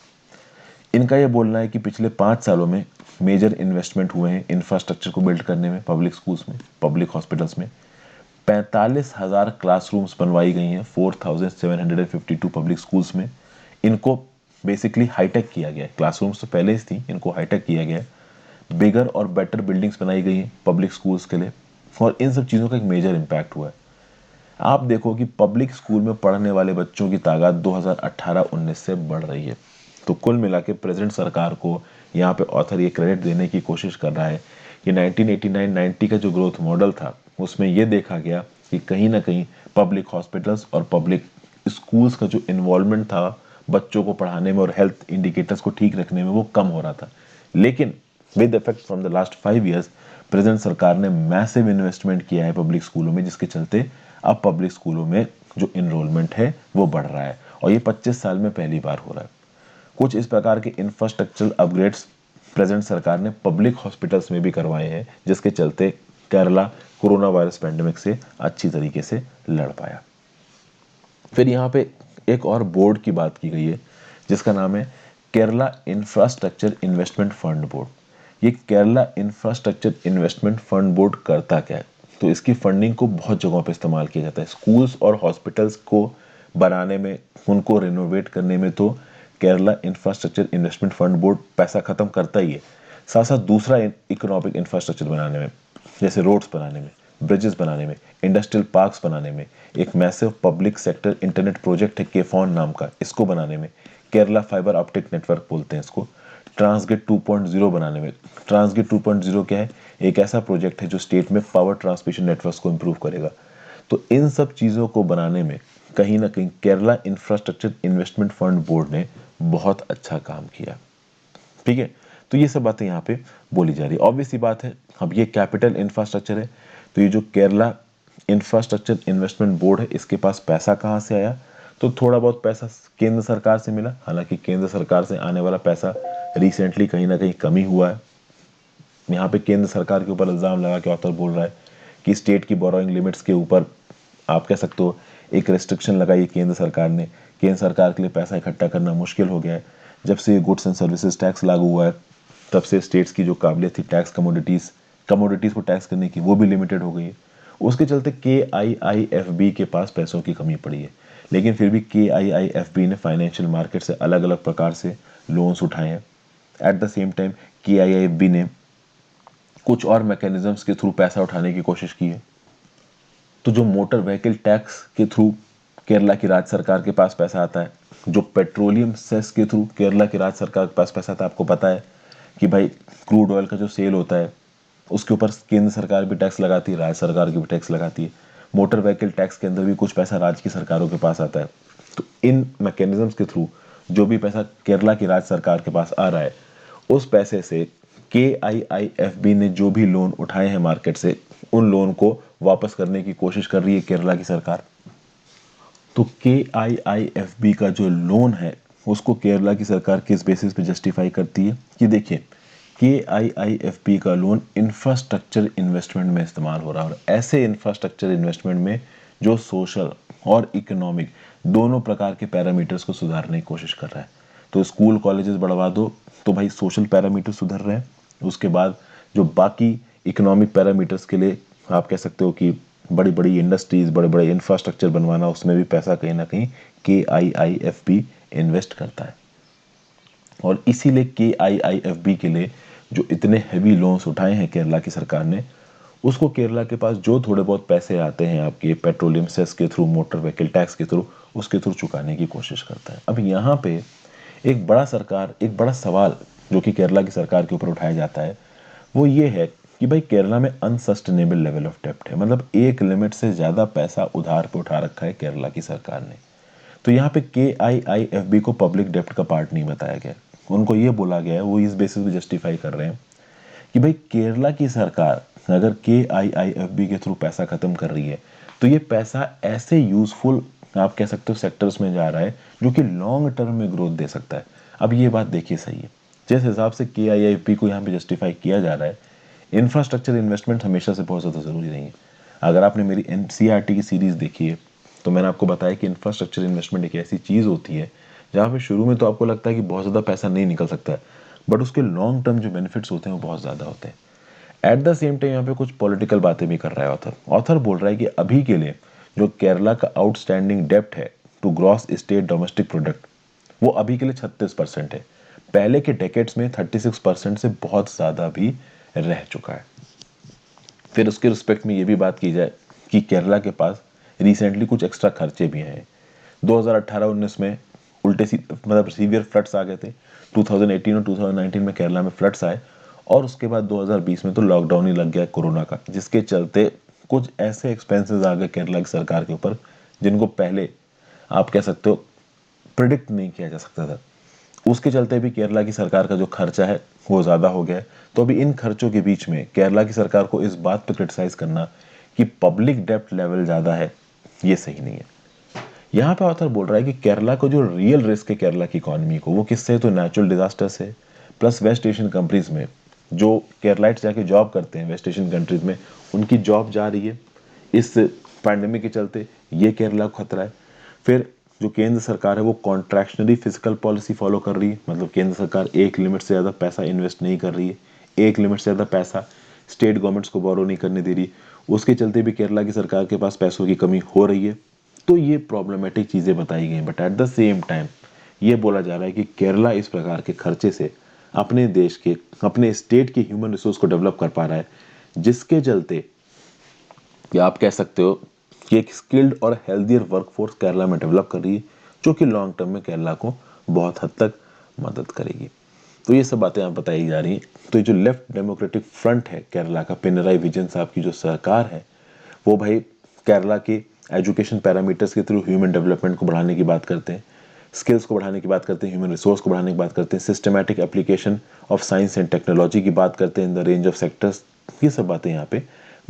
इनका ये बोलना है कि पिछले 5 सालों में मेजर इन्वेस्टमेंट हुए हैं इंफ्रास्ट्रक्चर को बिल्ड करने में, पब्लिक स्कूल्स में, पब्लिक हॉस्पिटल्स में। 45,000 क्लासरूम्स बनवाई गई हैं 4,752 पब्लिक स्कूल्स में। इनको बेसिकली हाईटेक किया गया है। क्लासरूम्स तो पहले ही थी, इनको हाईटेक किया गया है। बिगर और बेटर बिल्डिंग्स बनाई गई हैं पब्लिक स्कूल्स के लिए, और इन सब चीज़ों का एक मेजर इम्पैक्ट हुआ है। आप देखो कि पब्लिक स्कूल में पढ़ने वाले बच्चों की तादाद 2018-19 से बढ़ रही है। तो कुल मिला के प्रेजेंट सरकार को यहाँ पे ऑथर ये क्रेडिट देने की कोशिश कर रहा है कि 1989-90 का जो ग्रोथ मॉडल था उसमें ये देखा गया कि कहीं ना कहीं पब्लिक हॉस्पिटल्स और पब्लिक स्कूल्स का जो इन्वॉल्वमेंट था बच्चों को पढ़ाने में और हेल्थ इंडिकेटर्स को ठीक रखने में वो कम हो रहा था। लेकिन with effect from the last 5 years present सरकार ने मैसिव इन्वेस्टमेंट किया है पब्लिक स्कूलों में, जिसके चलते अब पब्लिक स्कूलों में जो इनरोलमेंट है वो बढ़ रहा है, और ये 25 साल में पहली बार हो रहा है। कुछ इस प्रकार के इंफ्रास्ट्रक्चरल अपग्रेड्स प्रेजेंट सरकार ने पब्लिक हॉस्पिटल्स में भी करवाए हैं, जिसके चलते केरला कोरोना वायरस पैंडेमिक से अच्छी तरीके से लड़ पाया। फिर यहाँ पे एक और बोर्ड की बात की गई है जिसका नाम है Kerala infrastructure investment fund board. ये Kerala infrastructure investment fund board करता क्या है? तो इसकी फंडिंग को बहुत जगहों पे इस्तेमाल किया जाता है। स्कूल्स और हॉस्पिटल्स को बनाने में, उनको रिनोवेट करने में तो Kerala infrastructure investment fund board पैसा खत्म करता ही है। साथ साथ दूसरा इकोनॉमिक इंफ्रास्ट्रक्चर बनाने में, जैसे रोड्स बनाने में, ब्रिजेस बनाने में, इंडस्ट्रियल पार्क्स बनाने में, एक massive public sector internet project है केफॉन नाम का, इसको बनाने में, केरला फाइबर ऑप्टिक नेटवर्क बोलते हैं इसको, ट्रांसगेट 2.0 बनाने में। ट्रांसगेट 2.0 क्या है? एक ऐसा प्रोजेक्ट है जो स्टेट में पावर ट्रांसमिशन नेटवर्क को इंप्रूव करेगा। तो इन सब चीज़ों को बनाने में कहीं ना कहीं Kerala infrastructure investment fund board ने बहुत अच्छा काम किया। ठीक है, तो ये सब बातें यहाँ पे बोली जा रही है। ऑब्वियस सी बात है, अब ये कैपिटल इंफ्रास्ट्रक्चर है, तो ये जो केरला इंफ्रास्ट्रक्चर इन्वेस्टमेंट बोर्ड है, इसके पास पैसा कहाँ से आया? तो थोड़ा बहुत पैसा केंद्र सरकार से मिला। हालांकि केंद्र सरकार से आने वाला पैसा रिसेंटली कहीं ना कहीं कमी हुआ है। यहाँ पे केंद्र सरकार के ऊपर इल्ज़ाम लगा के ऑथर बोल रहा है कि स्टेट की बोरोइंग लिमिट्स के ऊपर आप कह सकते हो एक रेस्ट्रिक्शन लगाई है केंद्र सरकार ने। केंद्र सरकार के लिए पैसा इकट्ठा करना मुश्किल हो गया है। जब से गुड्स एंड सर्विसेज टैक्स लागू हुआ है तब से स्टेट्स की जो काबिलियत थी टैक्स कमोडिटीज़ को टैक्स करने की, वो भी लिमिटेड हो गई है। उसके चलते KIIFB के पास पैसों की कमी पड़ी है। लेकिन फिर भी KIIFB ने फाइनेंशियल मार्केट से अलग अलग प्रकार से लोन्स उठाए हैं। Eight the same time KIIFB ने कुछ और मैकेनिज्म्स के थ्रू पैसा उठाने की कोशिश की है। तो जो मोटर व्हीकल टैक्स के थ्रू केरला की राज्य सरकार के पास पैसा आता है, जो पेट्रोलियम सेस के थ्रू केरला की राज्य सरकार के पास पैसा आता है, आपको पता है कि भाई क्रूड ऑयल का जो सेल होता है उसके ऊपर केंद्र सरकार भी टैक्स लगाती है, राज्य सरकार की भी टैक्स लगाती है। मोटर व्हीकल टैक्स के अंदर भी कुछ पैसा राज्य की सरकारों के पास आता है। तो इन मैकेनिज्म्स के थ्रू जो भी पैसा केरला की राज्य सरकार के पास आ रहा है, उस पैसे से KIIFB ने जो भी लोन उठाए हैं मार्केट से, उन लोन को वापस करने की कोशिश कर रही है केरला की सरकार। तो KIIFB का जो लोन है उसको केरला की सरकार किस बेसिस पे जस्टिफाई करती है कि देखिए, KIIFB का लोन इंफ्रास्ट्रक्चर इन्वेस्टमेंट में इस्तेमाल हो रहा है, और ऐसे इंफ्रास्ट्रक्चर इन्वेस्टमेंट में जो सोशल और इकोनॉमिक दोनों प्रकार के पैरामीटर्स को सुधारने की कोशिश कर रहा है। तो स्कूल कॉलेजेस बढ़वा दो तो भाई सोशल पैरामीटर सुधर रहे हैं, उसके बाद जो बाकी इकोनॉमिक पैरामीटर्स के लिए आप कह सकते हो कि बड़ी बड़ी इंडस्ट्रीज, बड़े बड़े इंफ्रास्ट्रक्चर बनवाना, उसमें भी पैसा कहीं ना कहीं KIIFB इन्वेस्ट करता है। और इसीलिए KIIFB के लिए जो इतने हैवी लोन्स उठाए हैं केरला की सरकार ने, उसको केरला के पास जो थोड़े बहुत पैसे आते हैं आपके पेट्रोलियम सेस के थ्रू, मोटर व्हीकल टैक्स के थ्रू, उसके थ्रू चुकाने की कोशिश करता है। अब यहाँ पे एक बड़ा सवाल जो कि केरला की सरकार के ऊपर उठाया जाता है वो ये है कि भाई केरला में अनसस्टेनेबल लेवल ऑफ डेप्ट है, मतलब एक लिमिट से ज्यादा पैसा उधार पे उठा रखा है केरला की सरकार ने। तो यहाँ पे KIIFB को पब्लिक डेप्ट का पार्ट नहीं बताया गया, उनको ये बोला गया है, वो इस बेसिस पे जस्टिफाई कर रहे हैं कि भाई केरला की सरकार अगर KIIFB के थ्रू पैसा खत्म कर रही है तो ये पैसा ऐसे यूजफुल आप कह सकते हो सेक्टर्स में जा रहा है जो कि लॉन्ग टर्म में ग्रोथ दे सकता है। अब ये बात देखिए सही है, जिस हिसाब से KIIFB को यहाँ पे जस्टिफाई किया जा रहा है, इंफ्रास्ट्रक्चर इन्वेस्टमेंट हमेशा से बहुत ज़्यादा ज़रूरी नहीं है। अगर आपने मेरी NCERT की सीरीज़ देखी है तो मैंने आपको बताया कि इंफ्रास्ट्रक्चर इन्वेस्टमेंट एक ऐसी चीज़ होती है जहाँ पे शुरू में तो आपको लगता है कि बहुत ज़्यादा पैसा नहीं निकल सकता है, बट उसके लॉन्ग टर्म जो बेनिफिट्स होते हैं वो बहुत ज़्यादा होते हैं। एट द सेम टाइम यहाँ पे कुछ पॉलिटिकल बातें भी कर रहा है ऑथर बोल रहा है कि अभी के लिए जो केरला का आउटस्टैंडिंग डेप्ट है to gross state domestic product, वो अभी के लिए 36% है। पहले के डेकेड्स में 36% से बहुत ज़्यादा भी रह चुका है। फिर उसके रिस्पेक्ट में ये भी बात की जाए कि केरला के पास रिसेंटली कुछ एक्स्ट्रा खर्चे भी हैं। 2018-19 में मतलब सीवियर फ्लड्स आ गए थे, 2018 और 2019 में केरला में फ्लड्स आए, और उसके बाद 2020 में तो लॉकडाउन ही लग गया कोरोना का, जिसके चलते कुछ ऐसे एक्सपेंसेस आ गए केरला की सरकार के ऊपर जिनको पहले आप कह सकते हो प्रिडिक्ट नहीं किया जा सकता था। उसके चलते भी केरला की सरकार का जो खर्चा है वो ज़्यादा हो गया है। तो अभी इन खर्चों के बीच में केरला की सरकार को इस बात पर क्रिटिसाइज करना कि पब्लिक डेप्ट लेवल ज़्यादा है, ये सही नहीं है। यहाँ पे ऑथर बोल रहा है कि केरला को जो रियल रिस्क है केरला की इकोनॉमी को, वो किससे, तो नेचुरल डिजास्टर से, प्लस वेस्ट एशियन कंट्रीज में जो केरलाइट्स जाके जॉब करते हैं वेस्ट एशियन कंट्रीज में, उनकी जॉब जा रही है इस पैंडेमिक के चलते, ये केरला को खतरा है। फिर जो केंद्र सरकार है वो कॉन्ट्रैक्शनरी फिजिकल पॉलिसी फॉलो कर रही है, मतलब केंद्र सरकार एक लिमिट से ज़्यादा पैसा इन्वेस्ट नहीं कर रही है, एक लिमिट से ज़्यादा पैसा स्टेट गवर्नमेंट्स को बोरो नहीं करने दे रही, उसके चलते भी केरला की सरकार के पास पैसों की कमी हो रही है। तो ये प्रॉब्लमेटिक चीज़ें बताई गई, but at the same time ये बोला जा रहा है कि केरला इस प्रकार के खर्चे से अपने देश के, अपने स्टेट के ह्यूमन रिसोर्स को डेवलप कर पा रहा है, जिसके चलते कि आप कह सकते हो कि एक स्किल्ड और हेल्दियर वर्कफोर्स केरला में डेवलप कर रही है, जो कि लॉन्ग टर्म में केरला को बहुत हद तक मदद करेगी। तो ये सब बातें आप बताई जा रही हैं। तो ये जो लेफ्ट डेमोक्रेटिक फ्रंट है केरला का, पिनराई विजयन साहब की जो सरकार है, वो भाई केरला के एजुकेशन पैरामीटर्स के थ्रू ह्यूमन डेवलपमेंट को बढ़ाने की बात करते हैं, स्किल्स को बढ़ाने की बात करते हैं, ह्यूमन रिसोर्स को बढ़ाने की बात करते हैं, systematic application of science and technology की बात करते हैं in the range of sectors. ये सब बातें यहाँ पे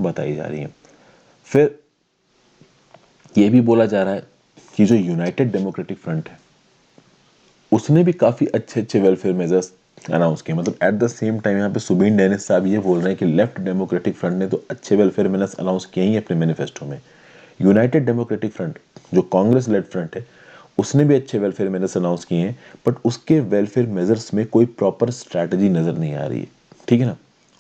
बताई जा रही हैं। फिर ये भी बोला जा रहा है कि जो यूनाइटेड डेमोक्रेटिक फ्रंट है उसने भी काफ़ी अच्छे अच्छे वेलफेयर मेजर्स अनाउंस किए, मतलब एट द सेम टाइम यहाँ पे सुबीन डेनिस साहब ये बोल रहे हैं कि लेफ्ट डेमोक्रेटिक फ्रंट ने तो अच्छे वेलफेयर मेजर्स अनाउंस किए ही अपने मैनिफेस्टो में। यूनाइटेड डेमोक्रेटिक फ्रंट जो कांग्रेस लेड फ्रंट है उसने भी अच्छे वेलफेयर मेजर्स अनाउंस किए हैं, बट उसके वेलफेयर मेजर्स में कोई प्रॉपर स्ट्रैटेजी नज़र नहीं आ रही है, ठीक है ना।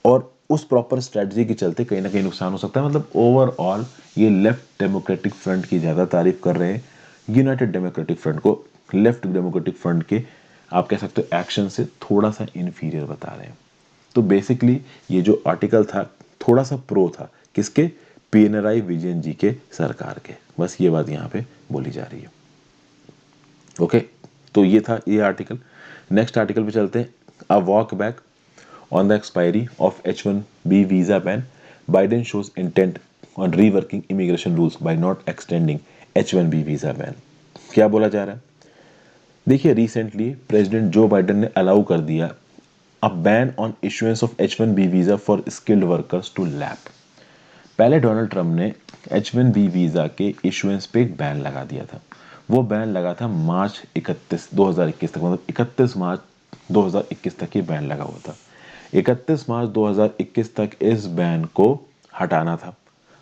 और उस प्रॉपर स्ट्रैटेजी के चलते कहीं ना कहीं नुकसान हो सकता है। मतलब ओवरऑल ये लेफ्ट डेमोक्रेटिक फ्रंट की ज़्यादा तारीफ कर रहे हैं यूनाइटेड डेमोक्रेटिक फ्रंट को लेफ्ट डेमोक्रेटिक फ्रंट के आप कह सकते हो एक्शन से थोड़ा सा इन्फीरियर बता रहे हैं। तो बेसिकली ये जो आर्टिकल था थोड़ा सा प्रो था, किसके? पिनराई विजयन जी के सरकार के। बस ये बात यहाँ पे बोली जा रही है। ओके, तो ये था ये आर्टिकल। नेक्स्ट आर्टिकल पे चलते हैं। A walk back on the expiry of H1B visa ban, Biden shows intent on reworking immigration rules by not extending H1B visa ban. क्या बोला जा रहा है? देखिए, रिसेंटली प्रेसिडेंट जो बाइडेन ने अलाउ कर दिया a ban on issuance of H1B visa for skilled workers to lapse. पहले डोनाल्ड ट्रंप ने H1B वीजा के इशुएंस पे एक बैन लगा दिया था। वो बैन लगा था मार्च 31 2021 तक, मतलब 31 मार्च 2021 तक ये बैन लगा हुआ था। 31 मार्च 2021 तक इस बैन को हटाना था।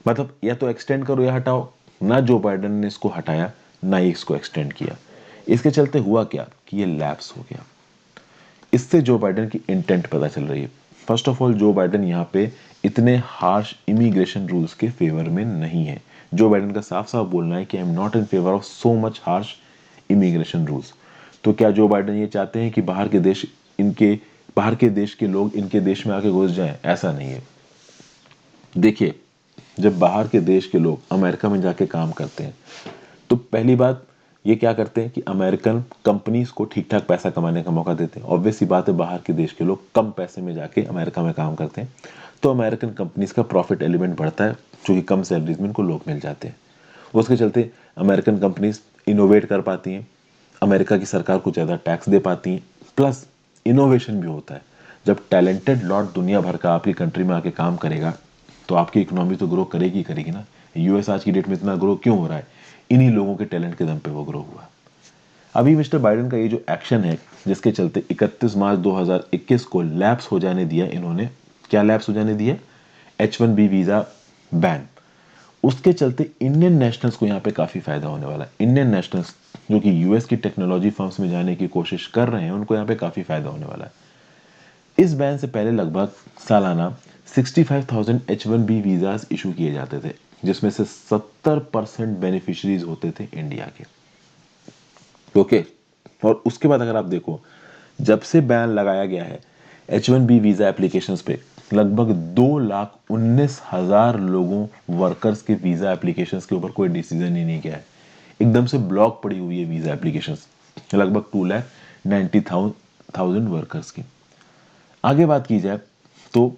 मतलब या तो एक्सटेंड करो या हटाओ। ना जो बाइडेन ने इसको हटाया, ना ही इसको एक्सटेंड किया। इसके चलते हुआ क्या कि ये लैप्स हो गया। इससे जो बाइडेन की इंटेंट पता चल रही है। First of all, Joe Biden यहाँ पे इतने हार्श इमिग्रेशन रूल्स के फेवर में नहीं है। जो बाइडेन का साफ साफ बोलना है कि I am not in favour of so much harsh immigration rules. तो क्या जो बाइडेन ये चाहते हैं कि बाहर के देश के लोग इनके देश में आके घुस जाएं? ऐसा नहीं है। देखिए, जब बाहर के देश के लोग अमेरिका में जाके काम करते हैं तो पहली बात ये क्या करते हैं कि अमेरिकन कंपनीज को ठीक ठाक पैसा कमाने का मौका देते हैं। ऑब्वियस सी बात है, बाहर के देश के लोग कम पैसे में जाके अमेरिका में काम करते हैं तो अमेरिकन कंपनीज का प्रॉफिट एलिमेंट बढ़ता है, क्योंकि कम सैलरीज में उनको लोग मिल जाते हैं। उसके चलते अमेरिकन कंपनीज इनोवेट कर पाती हैं, अमेरिका की सरकार को ज़्यादा टैक्स दे पाती हैं, प्लस इनोवेशन भी होता है। जब टैलेंटेड लॉट दुनिया भर का आपकी कंट्री में आके काम करेगा तो आपकी इकोनॉमी तो ग्रो करेगी करेगी ना। यूएस आज की डेट में इतना ग्रो क्यों हो रहा है? इन्हीं लोगों के टैलेंट के दम पे वो ग्रो हुआ। अभी मिस्टर बाइडेन का ये जो एक्शन है, जिसके चलते 31 मार्च 2021 को लैप्स हो जाने दिया इन्होंने। क्या लैप्स हो जाने दिया? H1B visa ban. उसके चलते इंडियन नेशनल्स को यहाँ पे काफी फायदा होने वाला है। इंडियन नेशनल्स जो कि यूएस की टेक्नोलॉजी फर्म्स में जाने की कोशिश कर रहे हैं, उनको यहाँ पे काफी फायदा होने वाला है। इस बैन से पहले लगभग सालाना 65,000 H1B वीजास इशू किए जाते थे, जिसमें से 70% बेनिफिशरीज होते थे इंडिया के। ओके, और उसके बाद अगर आप देखो, जब से बैन लगाया गया है H1B वीजा एप्लीकेशंस पे, लगभग 2,19,000 लोगों वर्कर्स के वीजा एप्लीकेशंस के ऊपर कोई डिसीजन ही नहीं किया है। एकदम से ब्लॉक पड़ी हुई है वीजा एप्लीकेशंस, लगभग 2,90,000 वर्कर्स की। आगे बात की जाए तो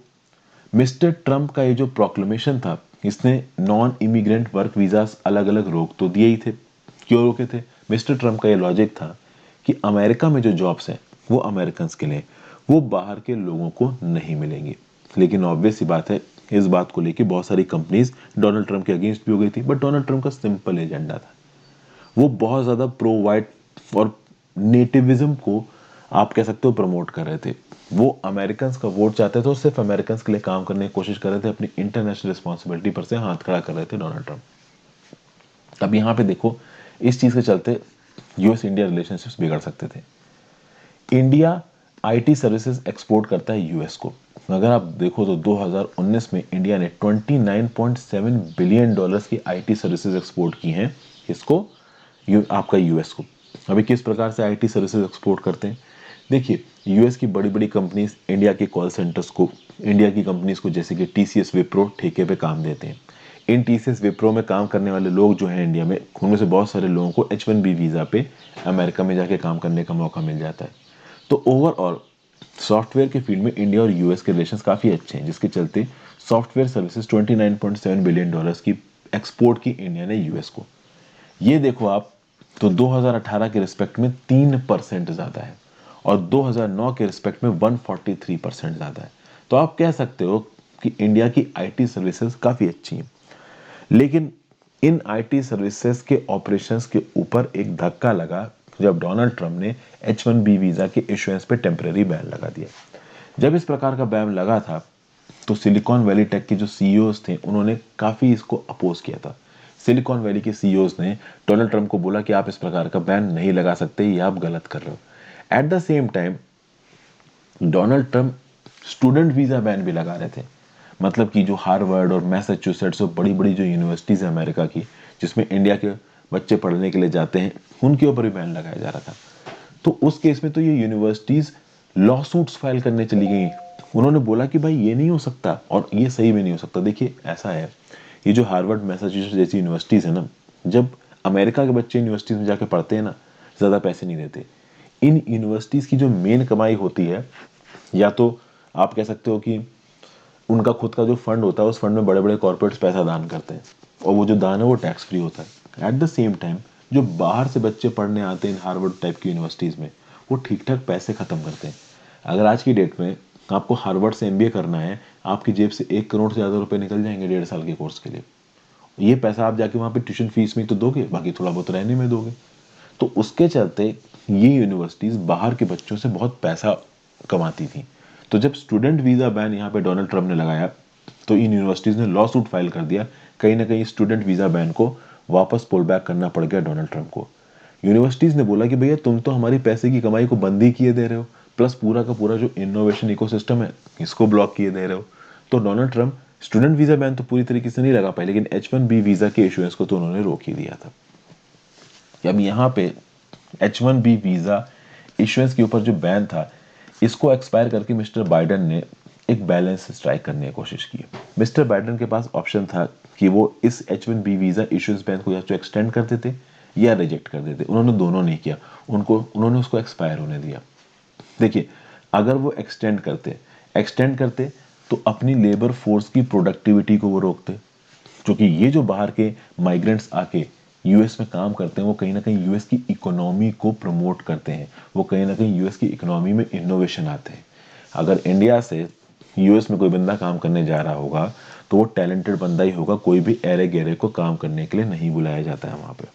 मिस्टर ट्रंप का ये जो प्रोक्लेमेशन था, इसने नॉन इमिग्रेंट वर्क वीजास अलग अलग रोक तो दिए ही थे। क्यों रोके थे? मिस्टर ट्रंप का ये लॉजिक था कि अमेरिका में जो जॉब्स हैं वो अमेरिकन के लिए, वो बाहर के लोगों को नहीं मिलेंगी। लेकिन ऑब्वियस सी बात है, इस बात को लेके बहुत सारी कंपनीज डोनाल्ड ट्रंप के अगेंस्ट भी हो गई थी। बट डोनाल्ड ट्रंप का सिंपल एजेंडा था, वो बहुत ज्यादा प्रो वाइट और नेटिविज्म को आप कह सकते हो प्रमोट कर रहे थे। वो अमेरिकन का वोट चाहते थे और सिर्फ अमेरिकन के लिए काम करने की कोशिश कर रहे थे, अपनी इंटरनेशनल रिस्पॉन्सिबिलिटी पर से हाथ खड़ा कर रहे थे डोनाल्ड ट्रंप। अब यहाँ पे देखो, इस चीज के चलते यूएस इंडिया रिलेशनशिप्स बिगड़ सकते थे। इंडिया आईटी सर्विसेज एक्सपोर्ट करता है यूएस को। अगर आप देखो तो 2019 में इंडिया ने 29.7 बिलियन डॉलर्स की आईटी सर्विसेज एक्सपोर्ट की हैं। इसको आपका यूएस को। अभी किस प्रकार से आईटी सर्विसेज एक्सपोर्ट करते हैं? देखिए, यूएस की बड़ी बड़ी कंपनीज इंडिया के कॉल सेंटर्स को, इंडिया की कंपनीज को जैसे कि टीसीएस विप्रो ठेके पे काम देते हैं। इन टीसीएस विप्रो में काम करने वाले लोग जो हैं इंडिया में, उनमें से बहुत सारे लोगों को H1B वीजा पे अमेरिका में जाके काम करने का मौका मिल जाता है। तो ओवरऑल सॉफ्टवेयर के फील्ड में इंडिया और यूएस के रिलेशंस काफी अच्छे हैं, जिसके चलते सॉफ्टवेयर सर्विसेज 29.7 बिलियन डॉलर्स की एक्सपोर्ट की इंडिया ने यूएस को। ये देखो आप, तो 2018 के रिस्पेक्ट में 3% ज्यादा है और 2009 के रिस्पेक्ट में 143% ज्यादा है। तो आप कह सकते हो कि इंडिया की आईटी सर्विसेज काफी अच्छी हैं। लेकिन इन आईटी सर्विसेज के ऑपरेशंस के ऊपर एक धक्का लगा जब डोनाल्ड ट्रंप ने H1B वीजा के इशुएंस पे टेम्पररी बैन लगा दिया। जब इस प्रकार का बैन लगा था तो सिलिकॉन वैली टेक के जो सीईओज थे, उन्होंने काफी इसको अपोज किया था। सिलिकॉन वैली के सीईओज ने डोनाल्ड ट्रंप को बोला कि आप इस प्रकार का बैन नहीं लगा सकते, ये आप गलत कर रहे हो। Eight the same time Donald Trump student visa ban भी लगा रहे थे। मतलब कि जो हार्वर्ड और मैसाचुसेट्स और बड़ी बड़ी जो यूनिवर्सिटीज है अमेरिका की, जिसमें इंडिया के बच्चे पढ़ने के लिए जाते हैं, उनके ऊपर भी बैन लगाया जा रहा था। तो उस केस में तो ये यूनिवर्सिटीज लॉ सूट्स फाइल करने चली गई। उन्होंने बोला कि भाई ये नहीं हो सकता, और ये सही में नहीं हो सकता। देखिए ऐसा है, ये जो हार्वर्ड मैसाचुसेट्स जैसी यूनिवर्सिटीज है ना, जब अमेरिका के बच्चे यूनिवर्सिटीज में जाके पढ़ते हैं ना, ज़्यादा पैसे नहीं देते। इन यूनिवर्सिटीज की जो मेन कमाई होती है, या तो आप कह सकते हो कि उनका खुद का जो फंड होता है, उस फंड में बड़े बड़े कॉर्पोरेट्स पैसा दान करते हैं, और वो जो दान है वो टैक्स फ्री होता है। एट द सेम टाइम जो बाहर से बच्चे पढ़ने आते हैं हार्वर्ड टाइप की यूनिवर्सिटीज़ में, वो ठीक ठाक पैसे खत्म करते हैं। अगर आज की डेट में आपको हार्वर्ड से एमबीए करना है, आपकी जेब से 1 करोड़ से ज़्यादा रुपए निकल जाएंगे 1.5 साल के कोर्स के लिए। ये पैसा आप जाके वहाँ पे ट्यूशन फीस में तो दोगे, बाकी थोड़ा बहुत रहने में दोगे। तो उसके चलते ये यूनिवर्सिटीज़ बाहर के बच्चों से बहुत पैसा कमाती थी। तो जब स्टूडेंट वीज़ा बैन यहाँ पे डोनाल्ड ट्रंप ने लगाया, तो इन यूनिवर्सिटीज़ ने लॉ सूट फाइल कर दिया। कहीं ना कहीं स्टूडेंट वीज़ा बैन को वापस पुल बैक करना पड़ गया डोनाल्ड ट्रंप को। यूनिवर्सिटीज़ ने बोला कि भैया तुम तो हमारी पैसे की कमाई को बंद ही किए दे रहे हो, प्लस पूरा का पूरा जो इनोवेशन इकोसिस्टम है इसको ब्लॉक किए दे रहे हो। तो Donald Trump student visa ban तो पूरी तरीके से नहीं लगा पाए, लेकिन H1B वीज़ा के इशुएंस को तो उन्होंने रोक ही दिया था। अब यहाँ पे H1B वीज़ा इशुएंस के ऊपर जो बैन था, इसको एक्सपायर करके मिस्टर बाइडेन ने एक बैलेंस स्ट्राइक करने की कोशिश की। मिस्टर बाइडेन के पास ऑप्शन था कि वो इस H1B वीज़ा इशुएंस बैन को या तो एक्सटेंड कर देते या रिजेक्ट कर देते। उन्होंने दोनों नहीं किया, उन्होंने उसको एक्सपायर होने दिया। देखिए, अगर वो एक्सटेंड करते तो अपनी लेबर फोर्स की प्रोडक्टिविटी को वो रोकते, क्योंकि ये जो बाहर के माइग्रेंट्स आके यूएस में काम करते हैं, वो कहीं ना कहीं यूएस की इकोनॉमी को प्रमोट करते हैं, वो कहीं ना कहीं यूएस की इकोनॉमी में इनोवेशन आते हैं। अगर इंडिया से यूएस में कोई बंदा काम करने जा रहा होगा, तो वो टैलेंटेड बंदा ही होगा, कोई भी एरे गहरे को काम करने के लिए नहीं बुलाया जाता है वहां पे।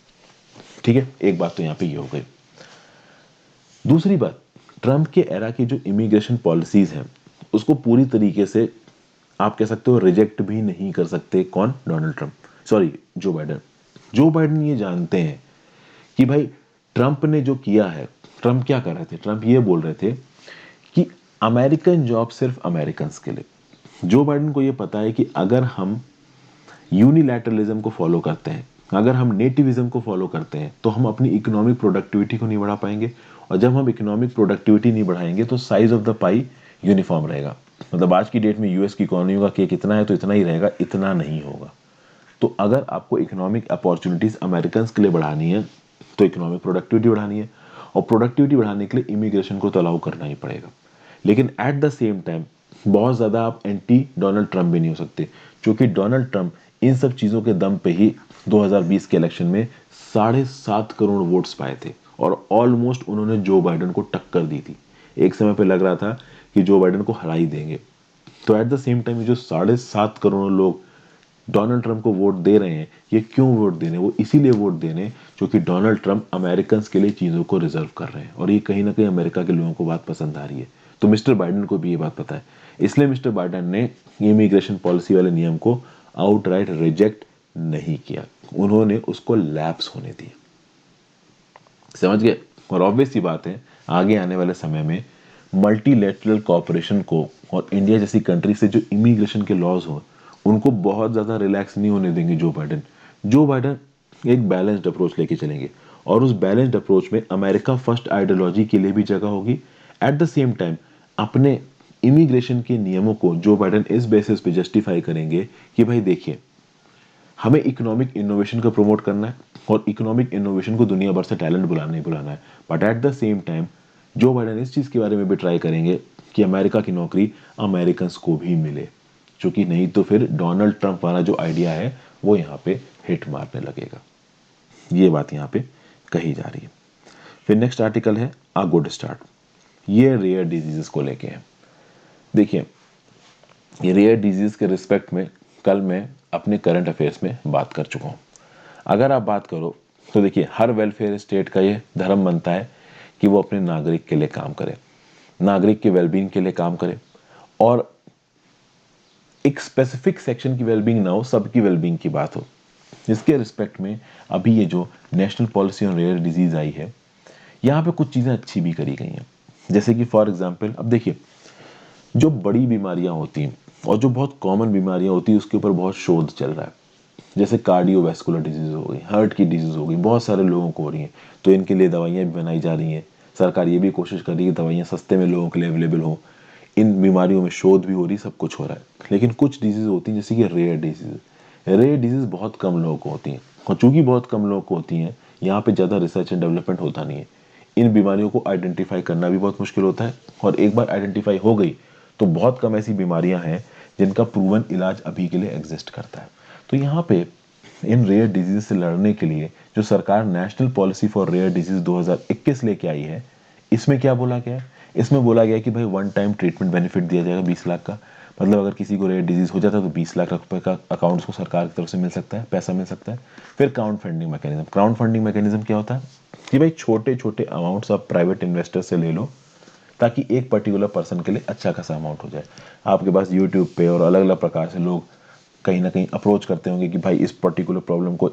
ठीक है, एक बात तो यहाँ पे ये हो गई। दूसरी बात, ट्रंप के एरा की जो इमिग्रेशन पॉलिसीज हैं, उसको पूरी तरीके से आप कह सकते हो रिजेक्ट भी नहीं कर सकते। कौन? डोनाल्ड ट्रंप, सॉरी जो बाइडन। जो बाइडन ये जानते हैं कि भाई ट्रंप ने जो किया है, ट्रंप क्या कर रहे थे, ट्रंप ये बोल रहे थे कि अमेरिकन जॉब सिर्फ अमेरिकन के लिए। जो बाइडन को ये पता है कि अगर हम यूनिलैटरलिज्म को फॉलो करते हैं, अगर हम नेटिविज्म को फॉलो करते हैं, तो हम अपनी इकोनॉमिक प्रोडक्टिविटी को नहीं बढ़ा पाएंगे, और जब हम इकोनॉमिक प्रोडक्टिविटी नहीं बढ़ाएंगे तो size of the pi uniform रहेगा। मतलब आज की डेट में यूएस की इकोनॉमी का केक इतना है तो इतना ही रहेगा, इतना नहीं होगा। तो अगर आपको इकोनॉमिक अपॉर्चुनिटीज अमेरिकन के लिए बढ़ानी है, तो इकोनॉमिक प्रोडक्टिविटी बढ़ानी है, और प्रोडक्टिविटी बढ़ाने के लिए इमिग्रेशन को तो अलाउ करना ही पड़ेगा। लेकिन एट द सेम टाइम बहुत ज़्यादा आप एंटी डोनाल्ड ट्रंप भी नहीं हो सकते, क्योंकि डोनाल्ड ट्रंप इन सब चीज़ों के दम पे ही 2020 के इलेक्शन में 7.5 करोड़ वोट्स पाए थे, और ऑलमोस्ट उन्होंने जो बाइडन को टक्कर दी थी। एक समय पे लग रहा था कि जो बाइडन को हरा ही देंगे। तो एट द सेम टाइम ये जो 7.5 करोड़ लोग डोनाल्ड ट्रंप को वोट दे रहे हैं, ये क्यों वोट देने? वो इसीलिए वोट देने क्योंकि डोनाल्ड ट्रंप अमेरिकन के लिए चीज़ों को रिजर्व कर रहे हैं, और ये कहीं ना कहीं अमेरिका के लोगों को बात पसंद आ रही है। तो मिस्टर बाइडन को भी ये बात पता है, इसलिए मिस्टर बाइडन ने इमिग्रेशन पॉलिसी वाले नियम को आउटराइट रिजेक्ट नहीं किया, उन्होंने उसको लैप्स होने दिया। समझ गए? और ऑब्वियस सी बात है, आगे आने वाले समय में मल्टीलेटरल कॉर्पोरेशन को और इंडिया जैसी कंट्री से जो इमिग्रेशन के लॉज हो, उनको बहुत ज़्यादा रिलैक्स नहीं होने देंगे जो बाइडन एक बैलेंस्ड अप्रोच लेके चलेंगे, और उस बैलेंस्ड अप्रोच में अमेरिका फर्स्ट आइडियोलॉजी के लिए भी जगह होगी। एट द सेम टाइम अपने इमिग्रेशन के नियमों को जो बाइडन इस बेसिस पे जस्टिफाई करेंगे कि भाई देखिए, हमें इकोनॉमिक इनोवेशन को प्रमोट करना है, और इकोनॉमिक इनोवेशन को दुनिया भर से टैलेंट बुलाना ही बुलाना है। But at the same time जो बाइडन इस चीज़ के बारे में भी ट्राई करेंगे कि अमेरिका की नौकरी अमेरिकन को भी मिले, क्योंकि नहीं तो फिर डोनाल्ड ट्रंप वाला जो आइडिया है वो यहाँ पे हिट मारने लगेगा। ये बात यहाँ पे कही जा रही है। फिर नेक्स्ट आर्टिकल है अ गुड स्टार्ट। ये रेयर डिजीजेस को लेके है। देखिए, ये रेयर डिजीज के रिस्पेक्ट में कल मैं अपने करंट अफेयर्स में बात कर चुका हूँ। अगर आप बात करो तो देखिए, हर वेलफेयर स्टेट का ये धर्म बनता है कि वो अपने नागरिक के लिए काम करे, नागरिक के वेलबींग के लिए काम करे, और एक स्पेसिफिक सेक्शन की वेलबींग ना हो, सबकी वेलबींग की बात हो। इसके रिस्पेक्ट में अभी ये जो national policy on rare disease आई है, यहाँ पे कुछ चीज़ें अच्छी भी करी गई हैं। जैसे कि फॉर एग्जांपल, अब देखिए, जो बड़ी बीमारियां होती हैं और जो बहुत कॉमन बीमारियां होती हैं, उसके ऊपर बहुत शोध चल रहा है। जैसे कार्डियोवैस्कुलर डिजीज हो गई, हार्ट की डिजीज हो गई, बहुत सारे लोगों को हो रही हैं, तो इनके लिए दवाइयाँ भी बनाई जा रही हैं। सरकार ये भी कोशिश कर रही है कि दवाइयाँ सस्ते में लोगों के लिए अवेलेबल हो। इन बीमारियों में शोध भी हो रही, सब कुछ हो रहा है। लेकिन कुछ डिजीज होती हैं जैसे कि रेयर डिजीज। रेयर डिजीज बहुत कम लोगों को होती हैं, और चूंकि बहुत कम लोगों को होती हैं, यहाँ पे ज़्यादा रिसर्च एंड डेवलपमेंट होता नहीं है। इन बीमारियों को आइडेंटिफाई करना भी बहुत मुश्किल होता है, और एक बार आइडेंटिफाई हो गई तो बहुत कम ऐसी बीमारियां हैं जिनका प्रूवन इलाज अभी के लिए एग्जिस्ट करता है। तो यहाँ पे इन रेयर डिजीज से लड़ने के लिए जो सरकार national policy for rare disease 2021 लेके आई है, इसमें क्या बोला गया है? इसमें बोला गया है कि भाई वन टाइम ट्रीटमेंट बेनिफिट दिया जाएगा 20 लाख का। मतलब अगर किसी को रेयर डिजीज हो जाता है तो 20 लाख रुपए का अकाउंट्स को सरकार की तरफ से मिल सकता है, पैसा मिल सकता है। फिर crowd funding mechanism. Crowd funding mechanism क्या होता है कि भाई छोटे छोटे अमाउंट्स आप प्राइवेट इन्वेस्टर से ले लो, ताकि एक पर्टिकुलर पर्सन के लिए अच्छा खासा अमाउंट हो जाए। आपके पास यूट्यूब पे और अलग अलग प्रकार से लोग कहीं ना कहीं अप्रोच करते होंगे कि भाई इस पर्टिकुलर प्रॉब्लम को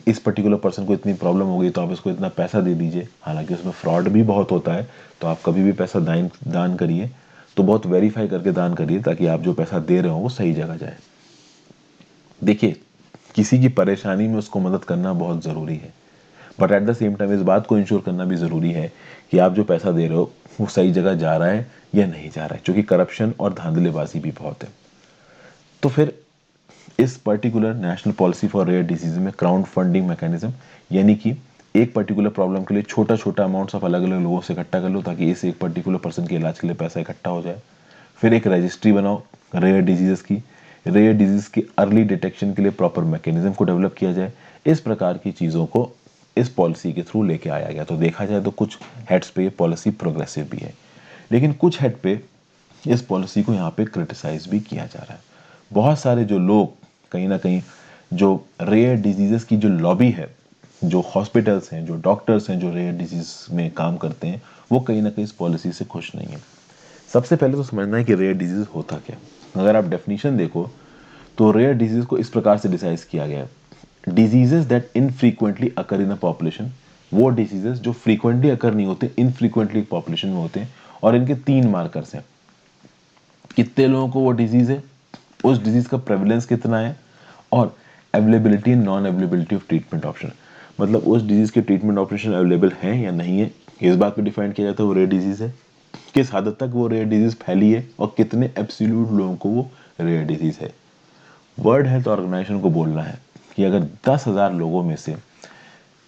इस पर्टिकुलर पर्सन को इतनी प्रॉब्लम हो गई तो आप इसको इतना पैसा दे दीजिए। हालांकि उसमें फ्रॉड भी बहुत होता है, तो आप कभी भी पैसा दान करिए तो बहुत वेरीफाई करके दान करिए, ताकि आप जो पैसा दे रहे हो वो सही जगह जाए। देखिए, किसी की परेशानी में उसको मदद करना बहुत ज़रूरी है, but at the same time इस बात को इंश्योर करना भी ज़रूरी है कि आप जो पैसा दे रहे हो वो सही जगह जा रहा है या नहीं जा रहा है, क्योंकि करप्शन और धांधलेबाजी भी बहुत है। तो फिर इस particular national policy for rare disease में क्राउड फंडिंग मैकेनिज्म, यानी कि एक पर्टिकुलर प्रॉब्लम के लिए छोटा छोटा अमाउंट्स आप अलग अलग लोगों से इकट्ठा कर लो, ताकि इस एक पर्टिकुलर पर्सन के इलाज के लिए पैसा इकट्ठा हो जाए। फिर एक रजिस्ट्री बनाओ रेयर डिजीज़ की, रेयर डिजीज़ की अर्ली डिटेक्शन के लिए प्रॉपर मैकेनिज्म को डेवलप किया जाए। इस प्रकार की चीज़ों को इस पॉलिसी के थ्रू लेके आया गया। तो देखा जाए तो कुछ हेड्स पे ये पॉलिसी प्रोग्रेसिव भी है, लेकिन कुछ हेड पे इस पॉलिसी को यहाँ पे क्रिटिसाइज भी किया जा रहा है। बहुत सारे जो लोग कहीं ना कहीं जो रेयर डिजीजेस की जो लॉबी है, जो हॉस्पिटल्स हैं, जो डॉक्टर्स हैं, जो रेयर डिजीज में काम करते हैं, वो कहीं ना कहीं इस पॉलिसी से खुश नहीं है। सबसे पहले तो समझना है कि रेयर डिजीज होता क्या। अगर आप डेफिनेशन देखो तो रेयर डिजीज को इस प्रकार से डिसाइड किया गया है: diseases that infrequently occur in a population. वो डिजीजेस जो फ्रीक्वेंटली अकर नहीं होते, इनफ्रीक्वेंटली पॉपुलेशन में होते हैं, और इनके 3 मार्कर्स हैं। कितने लोगों को वो डिजीज है, उस डिजीज का प्रेवलेंस कितना है, और availability and non availability of treatment option. मतलब उस डिजीज के ट्रीटमेंट ऑप्शन अवेलेबल हैं या नहीं है, इस बात पे डिफाइन किया जाता है वो रेयर डिजीज है। किस हद तक वो रेयर डिजीज फैली है, और कितने एब्सोल्यूट लोगों को वो रेयर डिजीज है। वर्ल्ड हेल्थ ऑर्गेनाइजेशन को बोलना है कि अगर 10,000 लोगों में से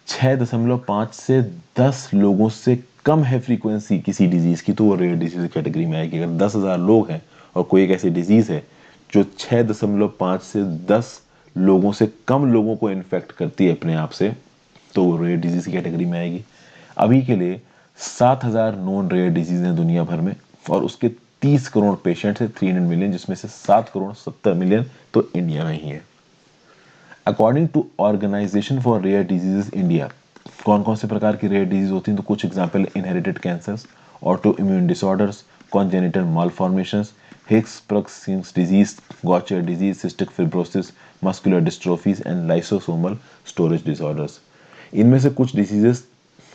6.5 से 10 लोगों से कम है फ्रीक्वेंसी किसी डिजीज की, तो वो रेयर डिजीज कैटेगरी में आएगी। अगर 10,000 लोग हैं और कोई एक ऐसी डिजीज है जो 6.5 से 10 लोगों से कम लोगों को इन्फेक्ट करती है अपने आप से, तो वो रेयर डिजीज की कैटेगरी में आएगी। अभी के लिए 7,000 नॉन रेयर डिजीज हैं दुनिया भर में, और उसके 30 करोड़ पेशेंट्स हैं, 300 मिलियन, जिसमें से 7 करोड़ 70 मिलियन तो इंडिया में ही है। According to organisation for rare diseases India, कौन कौन से प्रकार की रेयर डिजीज होती हैं? तो कुछ example: inherited cancers, autoimmune disorders, congenital malformations, Hirschsprung disease, Gaucher disease, cystic fibrosis, muscular dystrophies and lysosomal storage disorders. इनमें से कुछ डिजीजेस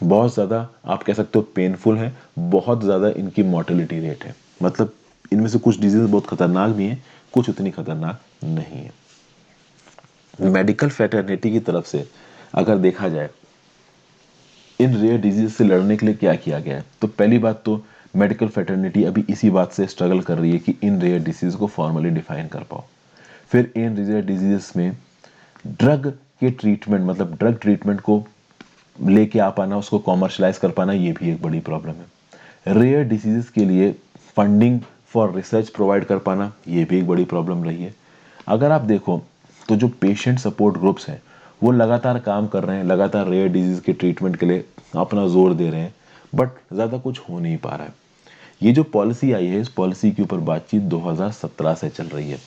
बहुत ज़्यादा आप कह सकते हो पेनफुल है, बहुत ज़्यादा इनकी मोर्टेलिटी रेट है। मतलब इनमें से कुछ डिजीज बहुत खतरनाक भी हैं, कुछ उतनी खतरनाक नहीं है। मेडिकल फ्रेटर्निटी की तरफ से अगर देखा जाए इन रेयर डिजीज से लड़ने के लिए क्या किया गया है, तो पहली बात तो मेडिकल फ्रेटर्निटी अभी इसी बात से स्ट्रगल कर रही है कि इन रेयर डिजीज को फॉर्मली डिफाइन कर पाओ। फिर इन रेयर डिजीज में ड्रग के ट्रीटमेंट, मतलब ड्रग ट्रीटमेंट को लेके आ पाना, उसको कॉमर्शलाइज कर पाना, ये भी एक बड़ी प्रॉब्लम है। रेयर डिजीज के लिए फंडिंग फॉर रिसर्च प्रोवाइड कर पाना, ये भी एक बड़ी प्रॉब्लम रही है। अगर आप देखो तो जो पेशेंट सपोर्ट ग्रुप्स हैं वो लगातार काम कर रहे हैं, लगातार रेयर डिजीज के ट्रीटमेंट के लिए अपना जोर दे रहे हैं, बट ज़्यादा कुछ हो नहीं पा रहा है। ये जो पॉलिसी आई है, इस पॉलिसी के ऊपर बातचीत 2017 से चल रही है।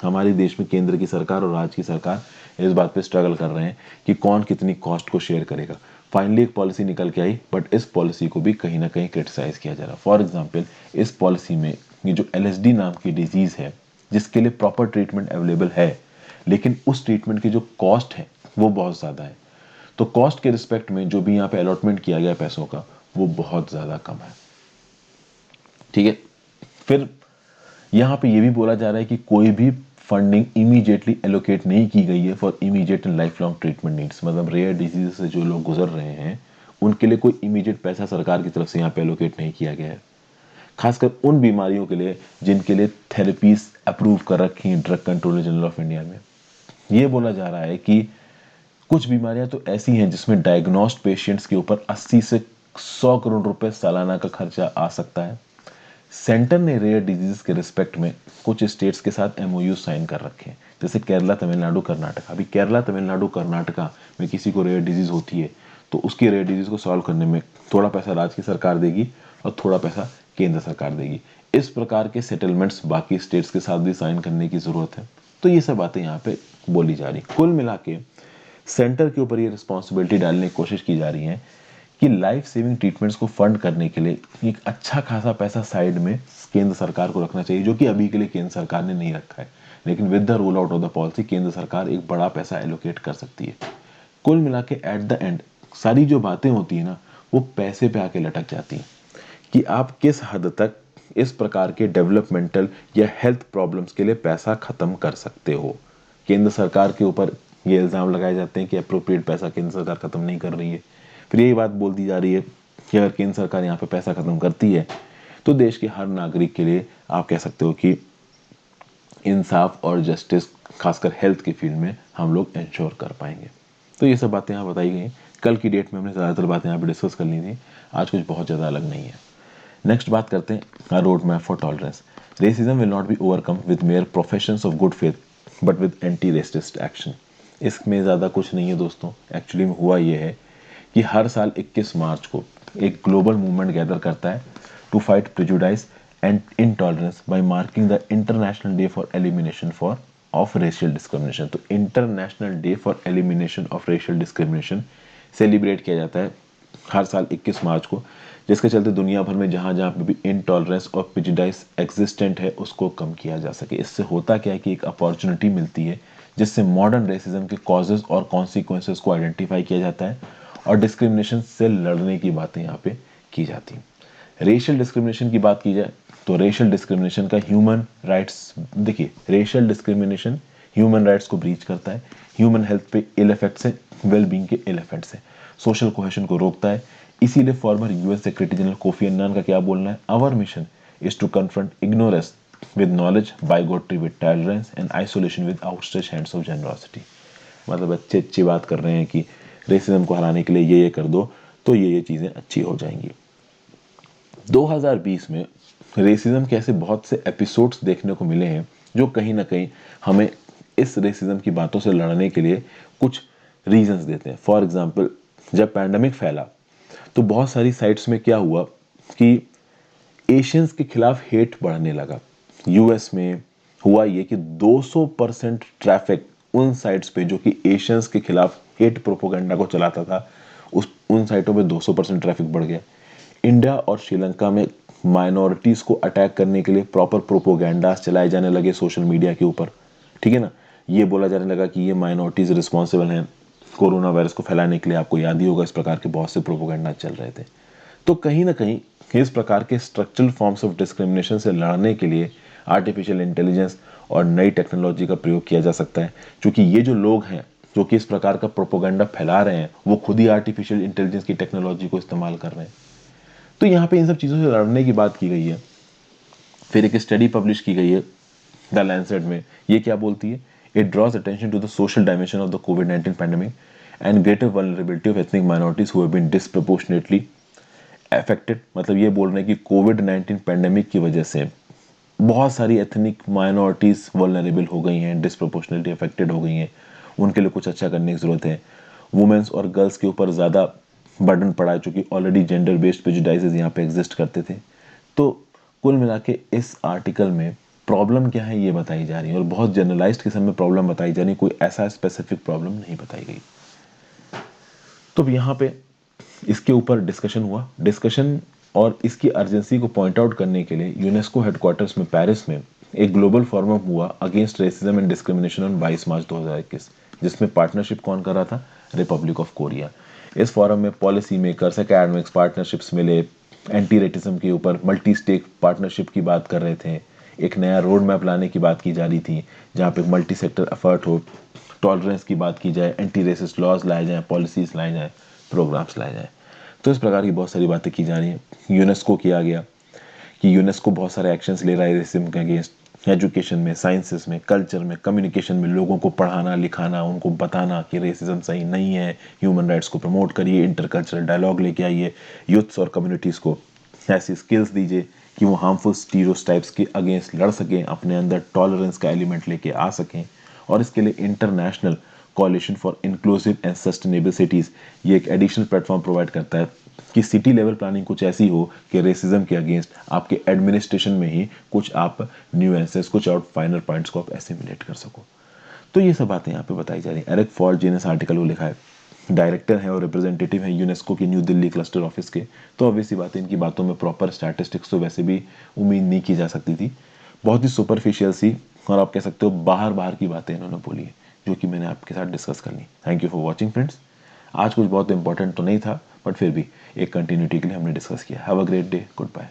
हमारे देश में केंद्र की सरकार और राज्य की सरकार इस बात पे स्ट्रगल कर रहे हैं कि कौन कितनी कॉस्ट को शेयर करेगा। फाइनली एक पॉलिसी निकल के आई, बट इस पॉलिसी को भी कहीं ना कहीं क्रिटिसाइज किया जा रहा है। फॉर एग्जाम्पल, इस पॉलिसी में ये जो LSD नाम की डिजीज है, जिसके लिए प्रॉपर ट्रीटमेंट अवेलेबल है, लेकिन उस ट्रीटमेंट की जो कॉस्ट है वो बहुत ज़्यादा है। तो कॉस्ट के रिस्पेक्ट में जो भी यहाँ पे अलॉटमेंट किया गया पैसों का, वो बहुत ज़्यादा कम है। ठीक है। फिर यहाँ पे ये भी बोला जा रहा है कि कोई भी फंडिंग इमीडिएटली एलोकेट नहीं की गई है for immediate and life long treatment needs. मतलब रेयर डिजीज से जो लोग गुजर रहे हैं उनके लिए कोई इमीडिएट पैसा सरकार की तरफ से यहाँ पे एलोकेट नहीं किया गया है। खासकर उन बीमारियों के लिए जिनके लिए थेरेपीज अप्रूव कर रखी हैं drug controller general of India में। ये बोला जा रहा है कि कुछ बीमारियां तो ऐसी हैं जिसमें डायग्नोस्ड पेशेंट्स के ऊपर 80 से 100 करोड़ रुपए सालाना का खर्चा आ सकता है। सेंटर ने रेयर डिजीज के रिस्पेक्ट में कुछ स्टेट्स के साथ एमओयू साइन कर रखे हैं, जैसे केरला, तमिलनाडु, कर्नाटका। अभी केरला, तमिलनाडु, कर्नाटका में किसी को रेयर डिजीज होती है तो उसकी रेयर डिजीज को सॉल्व करने में थोड़ा पैसा राज्य की सरकार देगी और थोड़ा पैसा केंद्र सरकार देगी। इस प्रकार के सेटलमेंट्स बाकी स्टेट्स के साथ भी साइन करने की जरूरत है। तो ये सब बातें यहाँ पे बोली जा रही। कुल मिला के सेंटर के ऊपर ये रिस्पॉन्सिबिलिटी डालने की कोशिश की जा रही है कि लाइफ सेविंग ट्रीटमेंट्स को फंड करने के लिए एक अच्छा खासा पैसा साइड में केंद्र सरकार को रखना चाहिए, जो कि अभी के लिए केंद्र सरकार ने नहीं रखा है। लेकिन with the roll out of the policy केंद्र सरकार एक बड़ा पैसा एलोकेट कर सकती है। कुल मिला के एट द एंड सारी जो बातें होती है ना वो पैसे पे आके लटक जाती हैं कि आप किस हद तक इस प्रकार के डेवलपमेंटल या हेल्थ प्रॉब्लम्स के लिए पैसा खत्म कर सकते हो। केंद्र सरकार के ऊपर ये इल्ज़ाम लगाए जाते हैं कि अप्रोप्रिएट पैसा केंद्र सरकार खत्म नहीं कर रही है। फिर यही बात बोल दी जा रही है कि अगर केंद्र सरकार यहाँ पे पैसा खत्म करती है तो देश के हर नागरिक के लिए आप कह सकते हो कि इंसाफ और जस्टिस खासकर हेल्थ के फील्ड में हम लोग इंश्योर कर पाएंगे। तो ये सब बातें यहाँ बताई गई। कल की डेट में हमने ज़्यादातर बातें यहाँ पे डिस्कस कर ली थी, आज कुछ बहुत ज़्यादा अलग नहीं है। नेक्स्ट बात करते हैं road map for tolerance. Racism will not be overcome with mere professions of good faith but with anti racist action. इसमें ज़्यादा कुछ नहीं है दोस्तों। एक्चुअली में हुआ ये है कि हर साल 21 मार्च को एक ग्लोबल मूवमेंट गैदर करता है to fight prejudice and intolerance by marking the international day for elimination for of racial discrimination. तो international day for elimination of racial discrimination celebrate किया जाता है हर साल 21 मार्च को, जिसके चलते दुनिया भर में जहाँ जहाँ पे भी इनटॉलरेंस और प्रेजुडाइस एग्जिस्टेंट है उसको कम किया जा सके। इससे होता क्या है कि एक अपॉर्चुनिटी मिलती है जिससे मॉडर्न रेसिज्म के कॉजेज और कॉन्सिक्वेंसेस को आइडेंटिफाई किया जाता है और डिस्क्रिमिनेशन से लड़ने की बातें यहाँ पे की जाती हैं। रेशियल डिस्क्रिमिनेशन की बात की जाए तो रेशियल डिस्क्रिमिनेशन का ह्यूमन राइट्स, देखिए रेशियल डिस्क्रिमिनेशन ह्यूमन राइट्स को ब्रीच करता है, ह्यूमन हेल्थ पे इल इफेक्ट्स है, वेल बीइंग के इल इफेक्ट्स है, सोशल कोहेशन को रोकता है। इसीलिए former US secretary general Kofi Annan का क्या बोलना है, our mission is to confront ignorance with knowledge, bigotry with tolerance and isolation with outstretch hands of generosity. मतलब अच्छी बात कर रहे हैं कि रेसिज्म को हराने के लिए ये कर दो तो ये चीज़ें अच्छी हो जाएंगी। 2020 में रेसिज्म के ऐसे बहुत से एपिसोड्स देखने को मिले हैं जो कहीं ना कहीं हमें इस रेसिज्म की बातों से लड़ने के लिए कुछ रीजंस देते हैं। फॉर एग्जांपल, जब पैंडेमिक फैला तो बहुत सारी साइट्स में क्या हुआ कि एशियंस के खिलाफ हेट बढ़ने लगा। यूएस में हुआ ये कि 200% ट्रैफिक उन साइट्स पे जो कि एशियंस के खिलाफ हेट प्रोपोगंडा को चलाता था उन साइटों पे 200% ट्रैफिक बढ़ गया। इंडिया और श्रीलंका में माइनॉरिटीज को अटैक करने के लिए प्रॉपर प्रोपोगंडास चलाए जाने लगे सोशल मीडिया के ऊपर, ठीक है ना। ये बोला जाने लगा कि ये माइनॉरिटीज रिस्पॉन्सिबल हैं कोरोना वायरस को फैलाने के लिए। आपको याद ही होगा इस प्रकार के बहुत से प्रोपोगंडा चल रहे थे। तो कहीं ना कहीं इस प्रकार के स्ट्रक्चरल फॉर्म्स ऑफ डिस्क्रिमिनेशन से लड़ने के लिए आर्टिफिशियल इंटेलिजेंस और नई टेक्नोलॉजी का प्रयोग किया जा सकता है, क्योंकि ये जो लोग हैं जो कि इस प्रकार का प्रोपोगंडा फैला रहे हैं वो खुद ही आर्टिफिशियल इंटेलिजेंस की टेक्नोलॉजी को इस्तेमाल कर रहे हैं। तो यहाँ पे इन सब चीज़ों से लड़ने की बात की गई है। फिर एक स्टडी पब्लिश की गई है द लैंसेट में। ये क्या बोलती है, it draws attention to the social dimension of the कोविड-19 pandemic and greater vulnerability of ethnic minorities who have been disproportionately affected. मतलब ये बोल रहे हैं कि कोविड-19 पैंडेमिक की वजह से बहुत सारी एथनिक माइनॉरिटीज वल्नरेबल हो गई हैं, डिस्प्रोपोर्शनेटली अफेक्टेड हो गई हैं। उनके लिए कुछ अच्छा करने की जरूरत है। वुमेन्स और गर्ल्स के ऊपर ज़्यादा बर्डन पड़ा है चूंकि ऑलरेडी जेंडर बेस्ड प्रेजुडाइसेस यहाँ पे एग्जिस्ट करते थे। तो कुल मिला के इस आर्टिकल में प्रॉब्लम क्या है ये बताई जा रही है और बहुत जनरलाइज्ड किस्म में प्रॉब्लम बताई जा रही है, कोई ऐसा स्पेसिफिक प्रॉब्लम नहीं बताई गई। तो यहाँ पे इसके ऊपर डिस्कशन हुआ। डिस्कशन और इसकी अर्जेंसी को पॉइंट आउट करने के लिए यूनेस्को हेडक्वार्टर्स में पेरिस में एक ग्लोबल फोरम हुआ against racism and discrimination on 22 मार्च 2021, जिसमें पार्टनरशिप कौन कर रहा था, रिपब्लिक ऑफ कोरिया। इस फोरम में पॉलिसी मेकर्स, एकेडमिक्स, पार्टनरशिप्स मिले, एंटी रेटिज्म के ऊपर मल्टी स्टेक पार्टनरशिप की बात कर रहे थे, एक नया रोड मैप लाने की बात की जा रही थी, जहाँ पे मल्टी सेक्टर एफर्ट हो, टॉलरेंस की बात की जाए, एंटी रेसिस्ट लॉज लाए जाएँ, पॉलिसीज़ लाए जाएँ, प्रोग्राम्स लाए जाएँ। तो इस प्रकार की बहुत सारी बातें की जा रही हैं। यूनेस्को किया गया कि यूनेस्को बहुत सारे एक्शंस ले रहा है रेसिज्म के अगेंस्ट, एजुकेशन में, साइंसेस में, कल्चर में, कम्युनिकेशन में, लोगों को पढ़ाना लिखाना, उनको बताना कि रेसिज्म सही नहीं है, ह्यूमन राइट्स को प्रमोट करिए, इंटरकल्चरल डायलॉग लेके आइए, यूथ्स और कम्युनिटीज़ को ऐसी स्किल्स दीजिए कि वो हार्मफुल स्टीरियोटाइप्स के अगेंस्ट लड़ सकें, अपने अंदर टॉलरेंस का एलिमेंट लेके आ सकें। और इसके लिए international coalition for inclusive and sustainable cities ये एक एडिशनल प्लेटफॉर्म प्रोवाइड करता है कि सिटी लेवल प्लानिंग कुछ ऐसी हो कि रेसिज्म के अगेंस्ट आपके एडमिनिस्ट्रेशन में ही कुछ आप न्यूएंसेस, कुछ और फाइनल पॉइंट्स को आप एसिमुलेट कर सको। तो ये सब बातें यहाँ पे बताई जा रही हैं। एरिक फॉल जी ने इस आर्टिकल को लिखा है, डायरेक्टर है और रिप्रेजेंटेटिव है यूनेस्को की न्यू दिल्ली क्लस्टर ऑफिस के। तो ऑब्वियसली बात है, इनकी बातों में प्रॉपर स्टैटिस्टिक्स तो वैसे भी उम्मीद नहीं की जा सकती थी, बहुत ही सुपरफिशियल सी और आप कह सकते हो बाहर बाहर की बातें इन्होंने बोली है, जो कि मैंने आपके साथ डिस्कस कर ली। Thank you for watching friends. आज कुछ बहुत इंपॉर्टेंट तो नहीं था, बट फिर भी एक कंटिन्यूटी के लिए हमने डिस्कस किया। Have a great day, good bye.